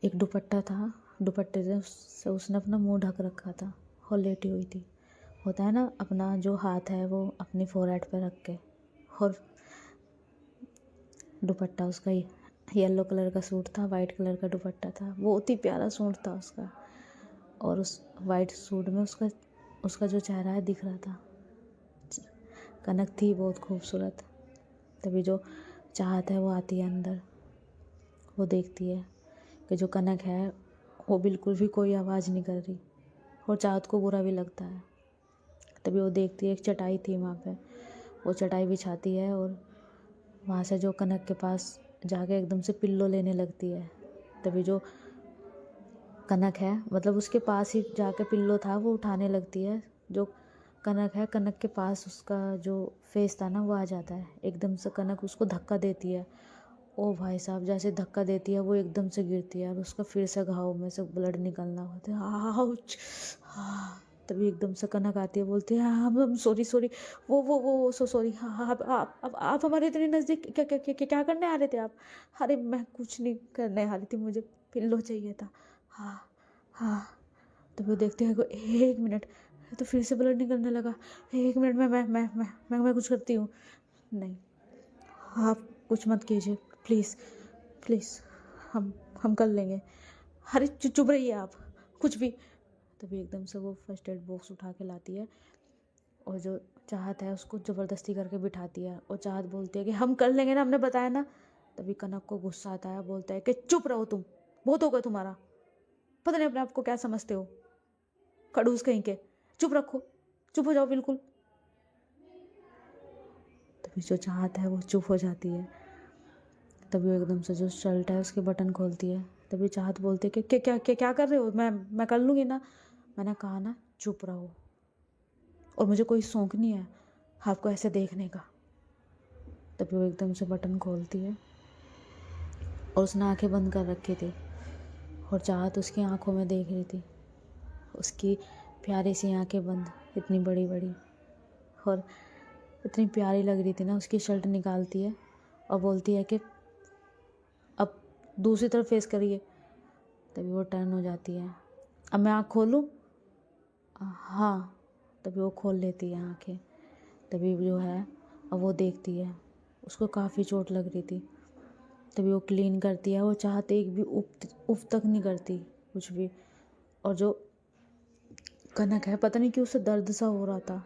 एक दुपट्टा था, दुपट्टे से उसने अपना मुंह ढक रखा था और लेटी हुई थी। होता है ना, अपना जो हाथ है वो अपनी फोरहेड पे रख के, और दुपट्टा उसका येलो कलर का सूट था, वाइट कलर का दुपट्टा था, बहुत ही प्यारा सूट था उसका। और उस वाइट सूट में उसका उसका जो चेहरा है दिख रहा था। कनक थी बहुत खूबसूरत। तभी जो चाहत है वो आती है अंदर, वो देखती है कि जो कनक है वो बिल्कुल भी कोई आवाज़ नहीं कर रही, और चाहत को बुरा भी लगता है। तभी वो देखती है, एक चटाई थी वहाँ पे, वो चटाई बिछाती है और वहाँ से जो कनक के पास जाके एकदम से पिल्लो लेने लगती है। तभी जो कनक है, मतलब उसके पास ही जाके पिल्लो था वो उठाने लगती है। जो कनक है, कनक के पास उसका जो फेस था ना वो आ जाता है। एकदम से कनक उसको धक्का देती है। ओ भाई साहब, जैसे धक्का देती है वो एकदम से गिरती है और उसका फिर से घाव में से ब्लड निकलना होता है। आउच! तभी एकदम से कनक आती है, बोलती है हम सॉरी सॉरी, वो सो सॉरी। हाँ, आप हमारे इतने नज़दीक क्या करने आ रहे थे आप? अरे मैं कुछ नहीं करने आ रही थी, मुझे पिल्लो चाहिए था। हाँ हाँ। तो वो देखते हैं, 1 मिनट, तो फिर से ब्लड निकलने लगा। 1 मिनट, मैं कुछ करती हूँ। नहीं, आप कुछ मत कीजिए, प्लीज़ प्लीज़, हम कर लेंगे। अरे चुप रहिए आप, कुछ भी। तभी एकदम से वो फर्स्ट एड बॉक्स उठा के लाती है और जो चाहत है उसको ज़बरदस्ती करके बिठाती है, और चाहत बोलती है कि हम कर लेंगे ना, हमने बताया ना। तभी कनक को गुस्सा आता है, बोलता है कि चुप रहो तुम, बहुत होगा तुम्हारा, पता नहीं अपने आप को क्या समझते हो, खड़ूस कहीं के। चुप रखो, चुप हो जाओ बिल्कुल। तभी जो चाहत है वो चुप हो जाती है। तभी वो एकदम से जो शर्ट है उसके बटन खोलती है। तभी चाहत बोलती है कि क्या कर रहे हो? मैं कर लूँगी ना। मैंने कहा ना चुप रहो, और मुझे कोई शौक नहीं है आपको ऐसे देखने का। तभी वो एकदम से बटन खोलती है, और उसने आंखें बंद कर रखी थी, और चाहत उसकी आंखों में देख रही थी। उसकी प्यारी सी आंखें बंद, इतनी बड़ी बड़ी, और इतनी प्यारी लग रही थी ना। उसकी शर्ट निकालती है और बोलती है कि अब दूसरी तरफ फेस करिए। तभी वो टर्न हो जाती है। अब मैं आँख खोलूँ? हाँ। तभी वो खोल लेती है आँखें। तभी जो है अब वो देखती है, उसको काफ़ी चोट लग रही थी। तभी वो क्लीन करती है, वो चाहते एक भी उफ तक नहीं करती कुछ भी। और जो कनक है, पता नहीं क्यों उसे दर्द सा हो रहा था।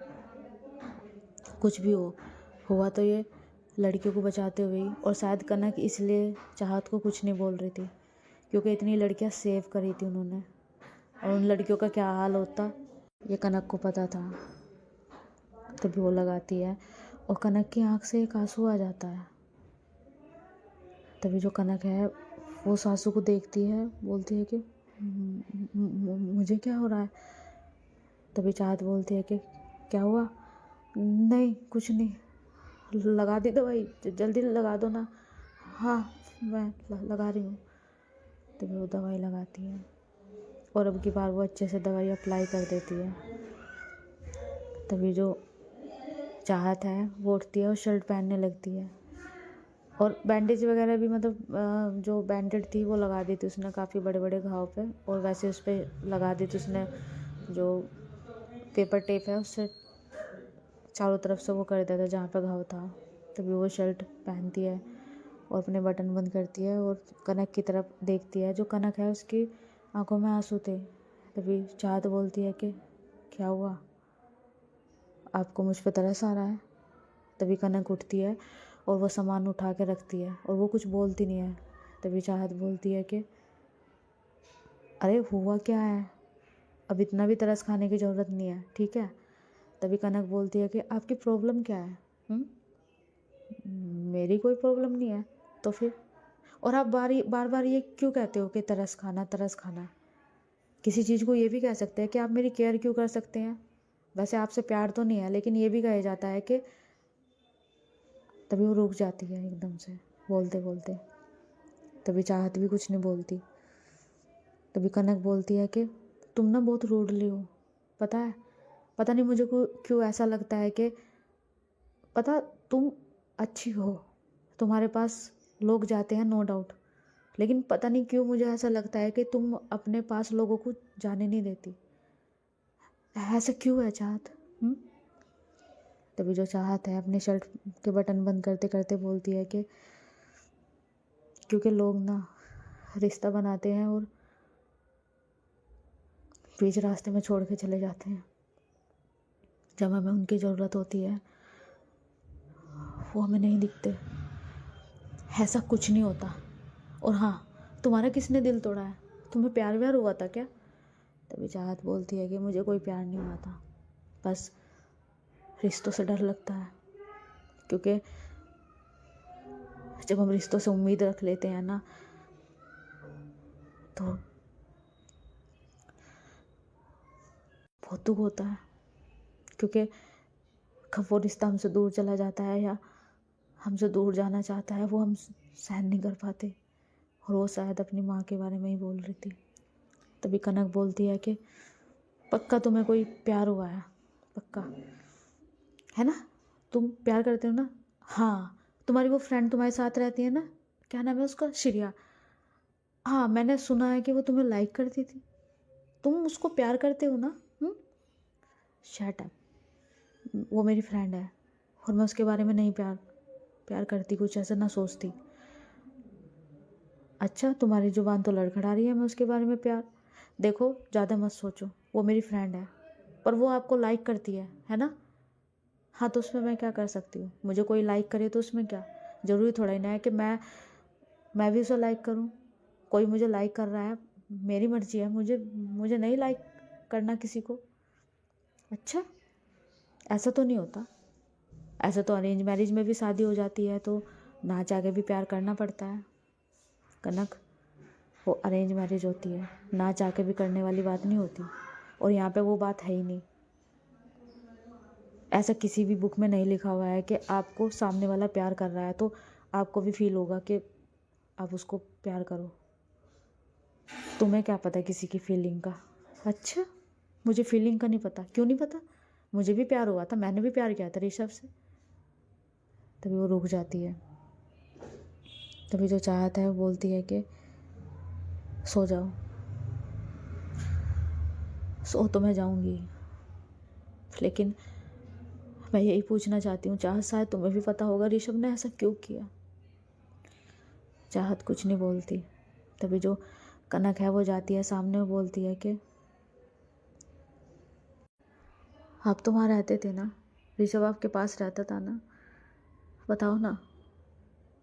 कुछ भी हुआ तो ये लड़कियों को बचाते हुए ही, और शायद कनक इसलिए चाहत को कुछ नहीं बोल रही थी, क्योंकि इतनी लड़कियां सेव करी थी उन्होंने, और उन लड़कियों का क्या हाल होता ये कनक को पता था। तभी वो लगाती है, और कनक की आंख से एक आंसू आ जाता है। तभी जो कनक है वो सासू को देखती है, बोलती है कि मुझे क्या हो रहा है? तभी चाहत बोलती है कि क्या हुआ? नहीं कुछ नहीं, लगा दी दवाई, जल्दी लगा दो ना। हाँ मैं लगा रही हूँ। तभी वो दवाई लगाती है, और अब की बार वो अच्छे से दवाई अप्लाई कर देती है। तभी जो चाहत है वो उठती है और शर्ट पहनने लगती है, और बैंडेज वगैरह भी, मतलब जो बैंडेड थी वो लगा दी थी उसने काफ़ी बड़े बड़े घाव पे, और वैसे उस पर लगा दी थी उसने जो पेपर टेप है उससे चारों तरफ से वो कर दिया था जहाँ पे घाव था। तभी वो शर्ट पहनती है और अपने बटन बंद करती है, और कनक की तरफ देखती है। जो कनक है उसकी आंखों में आंसू थे। तभी चाहत बोलती है कि क्या हुआ, आपको मुझ पर तरस आ रहा है? तभी कनक उठती है और वो सामान उठा के रखती है, और वो कुछ बोलती नहीं है। तभी चाहत बोलती है कि अरे हुआ क्या है, अब इतना भी तरस खाने की ज़रूरत नहीं है, ठीक है? तभी कनक बोलती है कि आपकी प्रॉब्लम क्या है? मेरी कोई प्रॉब्लम नहीं है, तो फिर? और आप बार बार ये क्यों कहते हो कि तरस खाना तरस खाना? किसी चीज़ को ये भी कह सकते हैं कि आप मेरी केयर क्यों कर सकते हैं? वैसे आपसे प्यार तो नहीं है, लेकिन ये भी कहा जाता है कि। तभी वो रुक जाती है एकदम से बोलते बोलते। तभी चाहत भी कुछ नहीं बोलती। तभी कनक बोलती है कि तुम ना बहुत रूडली हो, पता है? पता नहीं मुझे को क्यों ऐसा लगता है कि पता, तुम अच्छी हो, तुम्हारे पास लोग जाते हैं नो डाउट, लेकिन पता नहीं क्यों मुझे ऐसा लगता है कि तुम अपने पास लोगों को जाने नहीं देती। ऐसा क्यों है चाहत? हुँ? तभी जो चाहत है अपनी शर्ट के बटन बंद करते करते बोलती है कि क्योंकि लोग ना रिश्ता बनाते हैं और बीच रास्ते में छोड़ के चले जाते हैं। जब हमें उनकी ज़रूरत होती है वो हमें नहीं दिखते। ऐसा कुछ नहीं होता। और हाँ, तुम्हारा किसने दिल तोड़ा है? तुम्हें प्यार व्यार हुआ था क्या? तभी चाहत बोलती है कि मुझे कोई प्यार नहीं हुआ था, बस रिश्तों से डर लगता है। क्योंकि जब हम रिश्तों से उम्मीद रख लेते हैं ना, तो बहुत दुख होता है। क्योंकि कब वो रिश्ता हमसे दूर चला जाता है या हमसे दूर जाना चाहता है, वो हम सहन नहीं कर पाते। और वो शायद अपनी माँ के बारे में ही बोल रही थी। तभी कनक बोलती है कि पक्का तुम्हें कोई प्यार हुआ है, पक्का है ना? तुम प्यार करते हो ना? हाँ, तुम्हारी वो फ्रेंड तुम्हारे साथ रहती है ना, क्या नाम है उसका? श्रेया। हाँ, मैंने सुना है कि वो तुम्हें लाइक करती थी। तुम उसको प्यार करते हो ना? Shut up. वो मेरी फ्रेंड है और मैं उसके बारे में नहीं प्यार प्यार करती, कुछ ऐसा ना सोचती। अच्छा, तुम्हारी जुबान तो लड़खड़ा रही है, मैं उसके बारे में प्यार। देखो, ज़्यादा मत सोचो, वो मेरी फ्रेंड है, पर वो आपको लाइक करती है ना? हाँ, तो उसमें मैं क्या कर सकती हूँ? मुझे कोई लाइक करे तो उसमें क्या? ज़रूरी थोड़ा ही ना है कि मैं भी उसे लाइक करूँ। कोई मुझे लाइक कर रहा है, मेरी मर्जी है, मुझे मुझे नहीं लाइक करना किसी को। अच्छा, ऐसा तो नहीं होता। ऐसा तो अरेंज मैरिज में भी शादी हो जाती है तो ना चाह के भी प्यार करना पड़ता है कनक। वो अरेंज मैरिज होती है, ना चाह के भी करने वाली बात नहीं होती। और यहाँ पे वो बात है ही नहीं। ऐसा किसी भी बुक में नहीं लिखा हुआ है कि आपको सामने वाला प्यार कर रहा है तो आपको भी फील होगा कि आप उसको प्यार करो। तुम्हें क्या पता किसी की फीलिंग का? अच्छा, मुझे फीलिंग का नहीं पता। क्यों नहीं पता? मुझे भी प्यार हुआ था, मैंने भी प्यार किया था ऋषभ से। तभी वो रुक जाती है। तभी जो चाहता है वो बोलती है कि सो जाओ। सो तो मैं जाऊंगी, लेकिन मैं यही पूछना चाहती हूँ, चाहत शायद तुम्हें भी पता होगा ऋषभ ने ऐसा क्यों किया। चाहत कुछ नहीं बोलती। तभी जो कनक है वो जाती है सामने और बोलती है कि आप तो वहाँ रहते थे ना, ऋषभ आपके पास रहता था ना, बताओ ना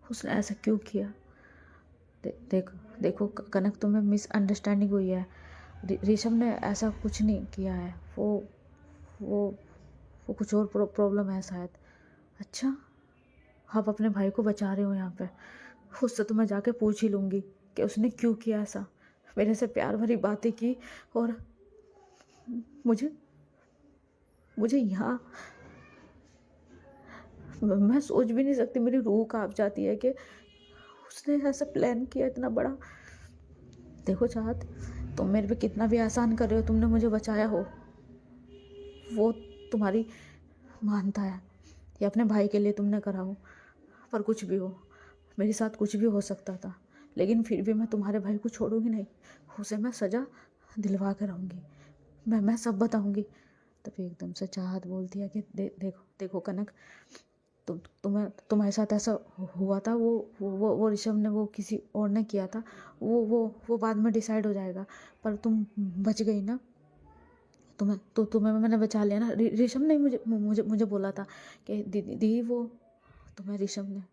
उसने ऐसा क्यों किया। देखो देखो कनक, तुम्हें मिसअंडरस्टैंडिंग हुई है। ऋषभ ने ऐसा कुछ नहीं किया है। वो वो कुछ और प्रॉब्लम है शायद। अच्छा, आप अपने भाई को बचा रहे हो यहाँ पे। उससे तो मैं जाके पूछ ही लूँगी कि उसने क्यों किया ऐसा। मेरे से प्यार भरी बातें की और मुझे मुझे यहाँ मैं सोच भी नहीं सकती, मेरी रूह कांप जाती है कि उसने ऐसा प्लान किया इतना बड़ा। देखो चाहत, तुम मेरे पे कितना भी एहसान कर रहे हो, तुमने मुझे बचाया हो, वो तुम्हारी मानता है या अपने भाई के लिए तुमने करा हो। पर कुछ भी हो, मेरे साथ कुछ भी हो सकता था, लेकिन फिर भी मैं तुम्हारे भाई को छोड़ूंगी नहीं। उसे मैं सज़ा दिलवा कर रहूँगी। मैं सब बताऊँगी। तभी एकदम से चाहत बोलती है कि देखो देखो कनक, तुम्हारे साथ ऐसा हुआ था, वो ऋषभ ने वो किसी और ने किया था। वो बाद में डिसाइड हो जाएगा, पर तुम बच गई ना। तुम्हें मैंने बचा लिया ना। ऋषभ ने मुझे मुझे मुझे बोला था कि दीदी दी वो तुम्हें ऋषभ ने,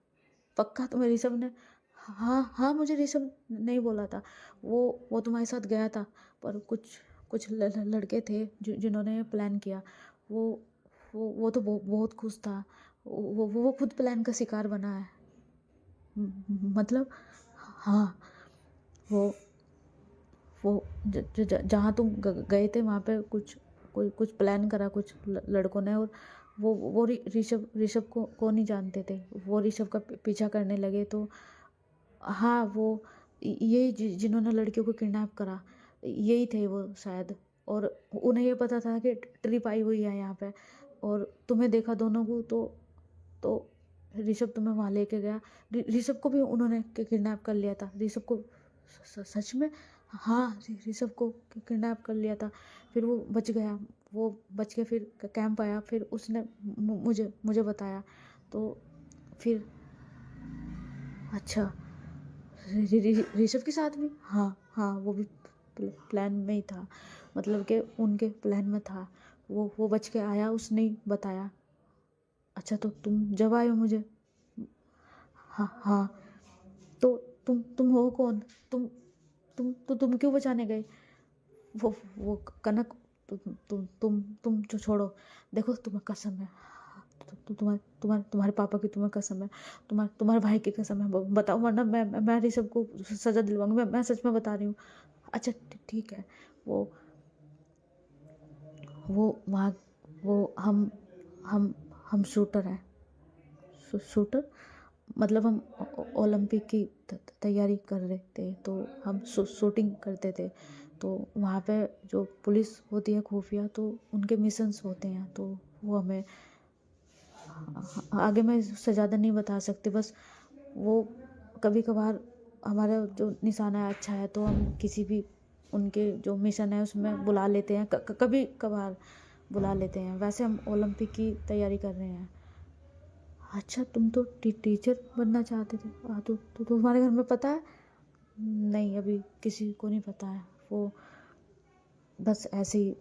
पक्का तुम्हें ऋषभ ने? हाँ हाँ, मुझे ऋषभ नहीं बोला था। वो तुम्हारे साथ गया था, पर कुछ कुछ लड़के थे जिन्होंने प्लान किया। वो वो तो बहुत खुश था। वो खुद प्लान का शिकार बना है। मतलब हाँ, वो वो जहाँ तुम गए थे वहाँ पे कुछ प्लान करा कुछ लड़कों ने। और वो ऋषभ को नहीं जानते थे। वो ऋषभ का पीछा करने लगे। तो हाँ, वो यही जिन्होंने लड़कियों को किडनैप करा यही थे वो शायद। और उन्हें ये पता था कि ट्रिप आई हुई है यहाँ पे, और तुम्हें देखा दोनों को। तो ऋषभ तुम्हें वहाँ लेके गया। ऋषभ को भी उन्होंने किडनैप कर लिया था। ऋषभ को सच में? हाँ, ऋषभ को किडनैप कर लिया था। फिर वो बच गया। वो बच के फिर कैंप आया, फिर उसने मुझे मुझे बताया। तो फिर अच्छा, ऋषभ के साथ भी, हाँ हाँ, वो भी प्लान में ही था, मतलब कि उनके प्लान में था। वो बच के आया, उसने ही बताया। अच्छा, तो तुम जब आए हो मुझे, हाँ हाँ, तो तुम हो कौन? तुम तुम क्यों बचाने गए? वो कनक, तुम जो छोड़ो, देखो तुम्हें कसम है, तुम्हारे पापा की तुम्हें कसम है, तुम्हारे भाई की कसम है, बताओ, वरना मैं ऋषभ को सजा दिलवाऊंगी, मैं सच में बता रही हूँ। अच्छा ठीक है। वो वहाँ, वो हम हम शूटर हैं। शूटर मतलब हम ओलंपिक की तैयारी कर रहे थे, तो हम शूटिंग करते थे। तो वहाँ पे जो पुलिस होती है खुफिया, तो उनके मिशंस होते हैं, तो वो हमें, आगे मैं इससे ज़्यादा नहीं बता सकती, बस वो कभी कभार हमारा जो निशाना है अच्छा है, तो हम किसी भी उनके जो मिशन है उसमें बुला लेते हैं, कभी कभार बुला लेते हैं। वैसे हम ओलंपिक की तैयारी कर रहे हैं। अच्छा, तुम तो टीचर बनना चाहते थे। तो तुम्हारे घर में पता है? नहीं, अभी किसी को नहीं पता है, वो बस ऐसे ही।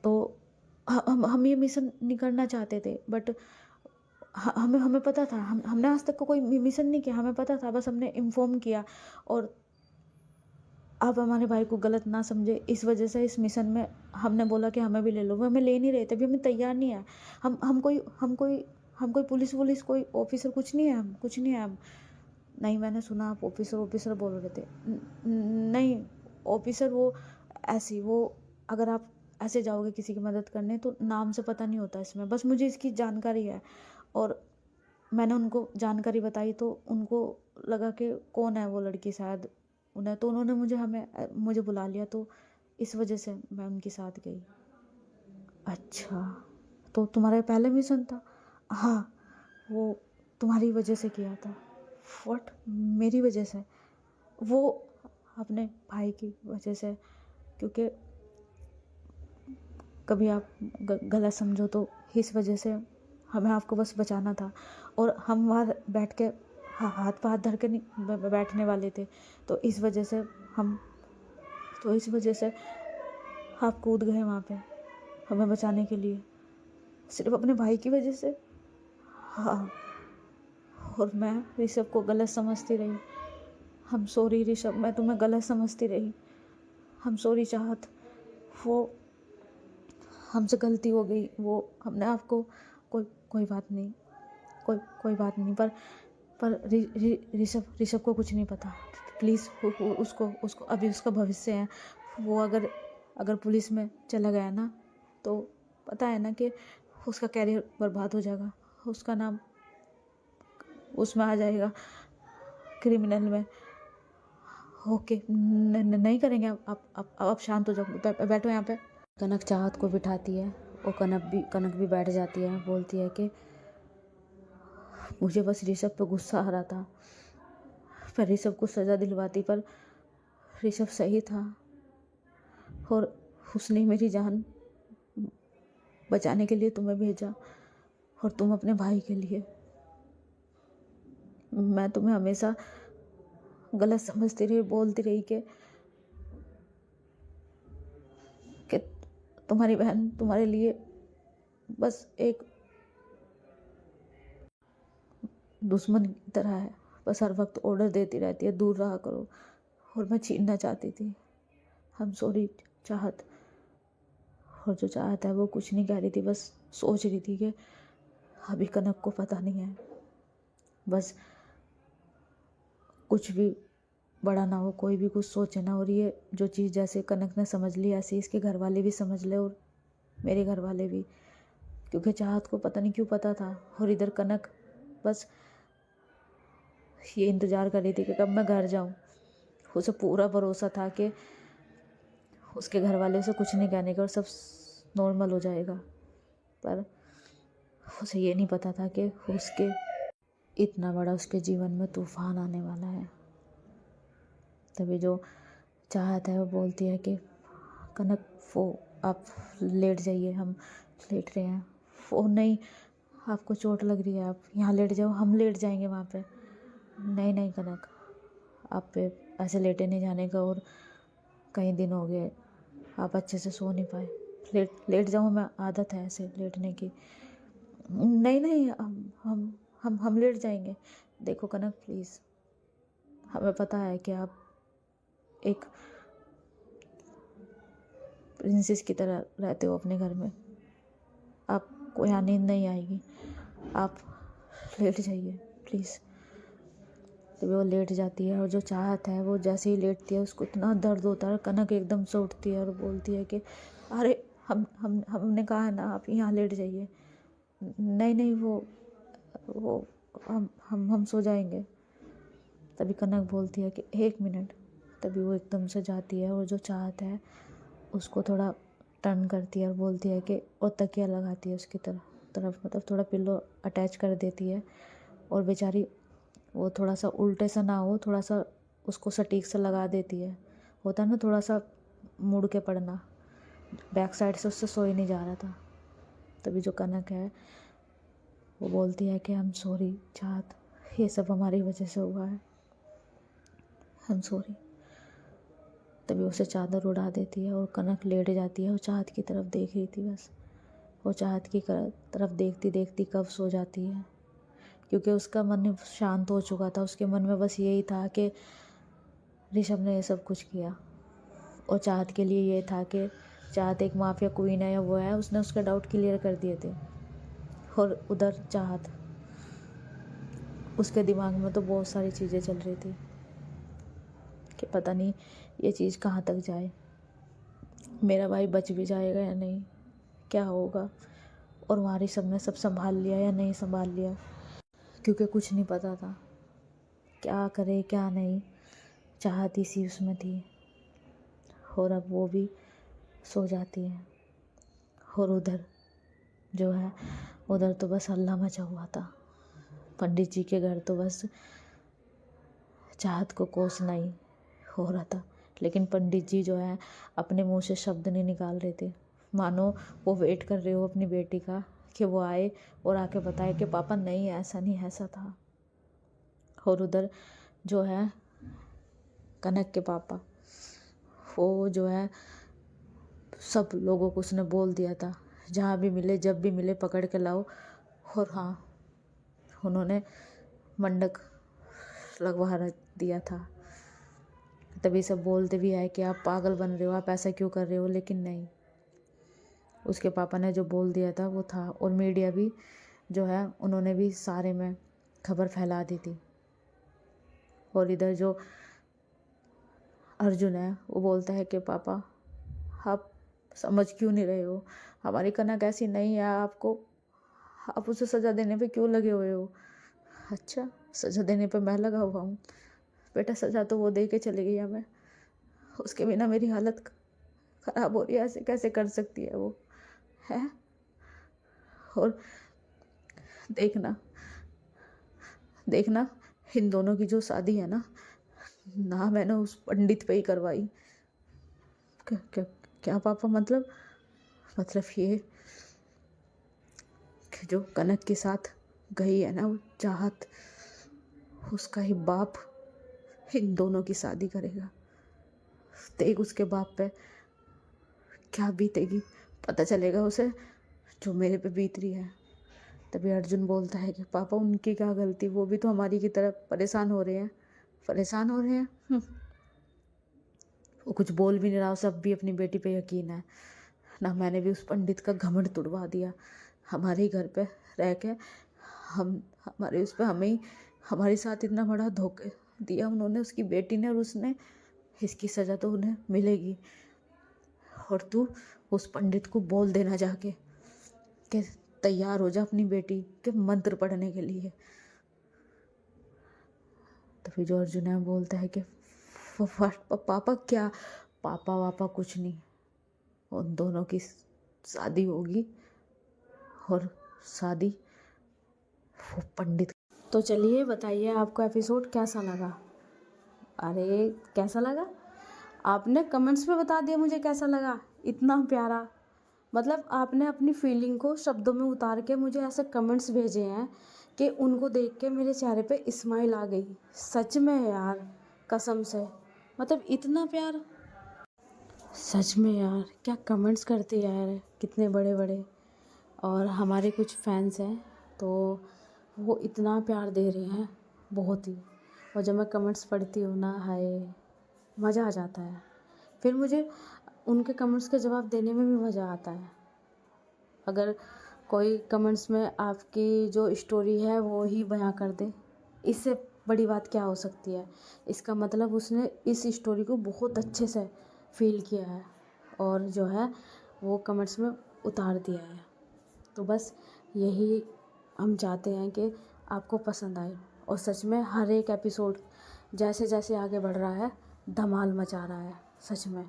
तो हम ये मिशन नहीं करना चाहते थे, बट हमें हमें पता था, हमने आज तक कोई मिशन नहीं किया, हमें पता था, बस हमने इन्फॉर्म किया। और आप हमारे भाई को गलत ना समझे, इस वजह से इस मिशन में हमने बोला कि हमें भी ले लो। वो हमें ले नहीं रहे थे, अभी हमें तैयार नहीं है। हम कोई पुलिस कोई ऑफिसर कुछ नहीं है, हम कुछ नहीं है हम। नहीं, मैंने सुना आप ऑफिसर बोल रहे थे। नहीं, ऑफिसर वो ऐसी, वो अगर आप ऐसे जाओगे किसी की मदद करने, तो नाम से पता नहीं होता इसमें, बस मुझे इसकी जानकारी है। और मैंने उनको जानकारी बताई, तो उनको लगा कि कौन है वो लड़की, शायद उन्हें, तो उन्होंने मुझे बुला लिया, तो इस वजह से मैं उनके साथ गई। अच्छा, तो तुम्हारा पहले मिशन था? हाँ, वो तुम्हारी वजह से किया था। व्हाट, मेरी वजह से? वो अपने भाई की वजह से, क्योंकि कभी आप गलत समझो, तो इस वजह से हमें आपको बस बचाना था। और हम वहाँ बैठ के हाथ पे हाथ धर के नहीं बैठने वाले थे, तो इस वजह से हम, तो इस वजह से आप कूद गए वहाँ पे हमें बचाने के लिए, सिर्फ अपने भाई की वजह से। हाँ, और मैं ऋषभ को गलत समझती रही। हम सॉरी ऋषभ, मैं तुम्हें गलत समझती रही। हम सॉरी चाहत, वो हमसे गलती हो गई, वो हमने आपको, कोई कोई बात नहीं, कोई बात नहीं। पर ऋषभ को कुछ नहीं पता। प्लीज़, उसको उसको अभी उसका भविष्य है। वो अगर पुलिस में चला गया ना, तो पता है ना कि उसका कैरियर बर्बाद हो जाएगा, उसका नाम उसमें आ जाएगा, क्रिमिनल में। ओके, नहीं करेंगे। आप शांत हो जाओ, बैठो यहाँ पे। कनक चाहत को बिठाती है, और कनक भी बैठ जाती है, बोलती है कि मुझे बस ऋषभ पे गुस्सा आ रहा था, पर ऋषभ को सज़ा दिलवाती, पर ऋषभ सही था, और उसने मेरी जान बचाने के लिए तुम्हें भेजा, और तुम अपने भाई के लिए। मैं तुम्हें हमेशा गलत समझती रही, बोलती रही कि तुम्हारी बहन तुम्हारे लिए बस एक दुश्मन की तरह है, बस हर वक्त ऑर्डर देती रहती है, दूर रहा करो, और मैं छीनना चाहती थी। हम सॉरी चाहत। और जो चाहत है वो कुछ नहीं कह रही थी, बस सोच रही थी कि अभी कनक को पता नहीं है, बस कुछ भी बड़ा ना हो, कोई भी कुछ सोचे ना, और ये जो चीज़ जैसे कनक ने समझ ली, ऐसे इसके घर वाले भी समझ ले, और मेरे घर वाले भी। क्योंकि चाहत को पता नहीं क्यों पता था, और इधर कनक बस ये इंतज़ार कर रही थी कि कब मैं घर जाऊं। उसे पूरा भरोसा था कि उसके घर वाले उसे कुछ नहीं कहने का, और सब नॉर्मल हो जाएगा। पर उसे ये नहीं पता था कि उसके इतना बड़ा उसके जीवन में तूफान आने वाला है। तभी जो चाहत है वो बोलती है कि कनक, वो आप लेट जाइए, हम लेट रहे हैं। ओ नहीं, आपको चोट लग रही है, आप यहाँ लेट जाओ, हम लेट जाएंगे वहाँ पे। नहीं नहीं कनक, आप पे ऐसे लेटे नहीं जाने का, और कई दिन हो गए आप अच्छे से सो नहीं पाए। लेट जाओ, हमें आदत है ऐसे लेटने की। नहीं नहीं, हम लेट जाएंगे। देखो कनक प्लीज़, हमें पता है कि आप एक प्रिंसेस की तरह रहते हो अपने घर में, आपको यहाँ नींद नहीं आएगी, आप लेट जाइए प्लीज़। तभी वो लेट जाती है, और जो चाहत है वो जैसे ही लेटती है उसको इतना दर्द होता है, कनक एकदम से उठती है और बोलती है कि अरे हमने कहा है ना आप यहाँ लेट जाइए। नहीं नहीं, वो हम सो जाएंगे। तभी कनक बोलती है कि 1 मिनट। तभी वो एकदम से जाती है और जो चाहत है उसको थोड़ा टर्न करती है और बोलती है कि, और तकिया लगाती है उसकी तरफ मतलब थोड़ा पिल्लो अटैच कर देती है, और बेचारी वो थोड़ा सा उल्टे सा ना हो, थोड़ा सा उसको सटीक से लगा देती है। होता है ना थोड़ा सा मुड़ के पड़ना, बैक साइड से उससे सो ही नहीं जा रहा था। तभी जो कनक है वो बोलती है कि हम सॉरी चाहत, ये सब हमारी वजह से हुआ है, हम सॉरी। तभी उसे चादर उड़ा देती है और कनक लेट जाती है और चाहत की तरफ देख रही थी बस। वो चाहत की तरफ देखती देखती कब सो जाती है, क्योंकि उसका मन शांत हो चुका था। उसके मन में बस यही था कि ऋषभ ने ये सब कुछ किया, और चाहत के लिए ये था कि चाहत एक माफिया क्वीन है या वो है, उसने उसके डाउट क्लियर कर दिए थे। और उधर चाहत, उसके दिमाग में तो बहुत सारी चीज़ें चल रही थी कि पता नहीं ये चीज़ कहाँ तक जाए, मेरा भाई बच भी जाएगा या नहीं, क्या होगा, और वहाँ ऋषभ ने सब संभाल लिया या नहीं संभाल लिया, क्योंकि कुछ नहीं पता था क्या करे क्या नहीं। चाहत इसी उसमें थी, और अब वो भी सो जाती है। और उधर जो है, उधर तो बस हल्ला मचा हुआ था। पंडित जी के घर तो बस चाहत को कोसना ही हो रहा था, लेकिन पंडित जी जो है अपने मुंह से शब्द नहीं निकाल रहे थे, मानो वो वेट कर रहे हो अपनी बेटी का कि वो आए और आके बताए कि पापा नहीं ऐसा नहीं ऐसा था। और उधर जो है कनक के पापा, वो जो है सब लोगों को उसने बोल दिया था, जहाँ भी मिले जब भी मिले पकड़ के लाओ। और हाँ, उन्होंने मंडक लगवा दिया था। तभी सब बोलते भी आए कि आप पागल बन रहे हो, आप ऐसा क्यों कर रहे हो, लेकिन नहीं, उसके पापा ने जो बोल दिया था वो था। और मीडिया भी जो है उन्होंने भी सारे में खबर फैला दी थी। और इधर जो अर्जुन है वो बोलता है कि पापा आप समझ क्यों नहीं रहे हो, हमारी कनक ऐसी नहीं है, आप उसे सज़ा देने पे क्यों लगे हुए हो। अच्छा, सज़ा देने पे मैं लगा हुआ हूँ? बेटा सज़ा तो वो दे के चली गई हमें, उसके बिना मेरी हालत ख़राब हो रही है, ऐसे कैसे कर सकती है वो, है। और देखना देखना, इन दोनों की जो शादी है ना मैंने उस पंडित पे ही करवाई। क्या क्या क्या पापा, मतलब ये कि जो कनक के साथ गई है ना वो चाहत, उसका ही बाप इन दोनों की शादी करेगा। देख उसके बाप पे क्या बीतेगी, पता चलेगा उसे जो मेरे पे बीत रही है। तभी अर्जुन बोलता है कि पापा उनकी क्या गलती, वो भी तो हमारी की तरह परेशान हो रहे हैं। वो कुछ बोल भी नहीं रहा, उसे अब भी अपनी बेटी पे यकीन है ना। मैंने भी उस पंडित का घमंड तुड़वा दिया, हमारे ही घर पे रह के हमारे उस पर हमें ही हमारे साथ इतना बड़ा धोखा दिया उन्होंने, उसकी बेटी ने, और उसने, इसकी सज़ा तो उन्हें मिलेगी। और तू उस पंडित को बोल देना जाके कि तैयार हो जा अपनी बेटी के मंत्र पढ़ने के लिए। तभी जो अर्जुन है बोलता है कि पापा क्या, पापा वापा कुछ नहीं, उन दोनों की शादी होगी, और शादी वो पंडित। तो चलिए बताइए आपको एपिसोड कैसा लगा। अरे कैसा लगा, आपने कमेंट्स में बता दिया मुझे कैसा लगा, इतना प्यारा मतलब आपने अपनी फीलिंग को शब्दों में उतार के मुझे ऐसे कमेंट्स भेजे हैं कि उनको देख के मेरे चेहरे पे स्माइल आ गई। सच में यार, कसम से, मतलब इतना प्यार। सच में यार, क्या कमेंट्स करते यार, कितने बड़े बड़े। और हमारे कुछ फैंस हैं तो वो इतना प्यार दे रहे हैं, बहुत ही। और जब मैं कमेंट्स पढ़ती हूँ ना, हाय, मज़ा आ जाता है। फिर मुझे उनके कमेंट्स के जवाब देने में भी मज़ा आता है। अगर कोई कमेंट्स में आपकी जो स्टोरी है वो ही बयां कर दे, इससे बड़ी बात क्या हो सकती है। इसका मतलब उसने इस स्टोरी को बहुत अच्छे से फील किया है और जो है वो कमेंट्स में उतार दिया है। तो बस यही हम चाहते हैं कि आपको पसंद आए। और सच में हर एक एपिसोड जैसे जैसे आगे बढ़ रहा है, धमाल मचा रहा है। सच में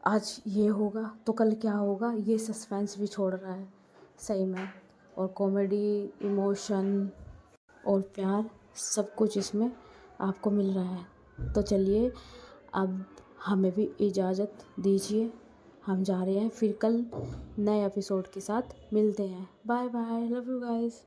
आज ये होगा तो कल क्या होगा, ये सस्पेंस भी छोड़ रहा है सही में। और कॉमेडी, इमोशन और प्यार, सब कुछ इसमें आपको मिल रहा है। तो चलिए, अब हमें भी इजाज़त दीजिए, हम जा रहे हैं। फिर कल नए एपिसोड के साथ मिलते हैं। Bye bye, love you guys.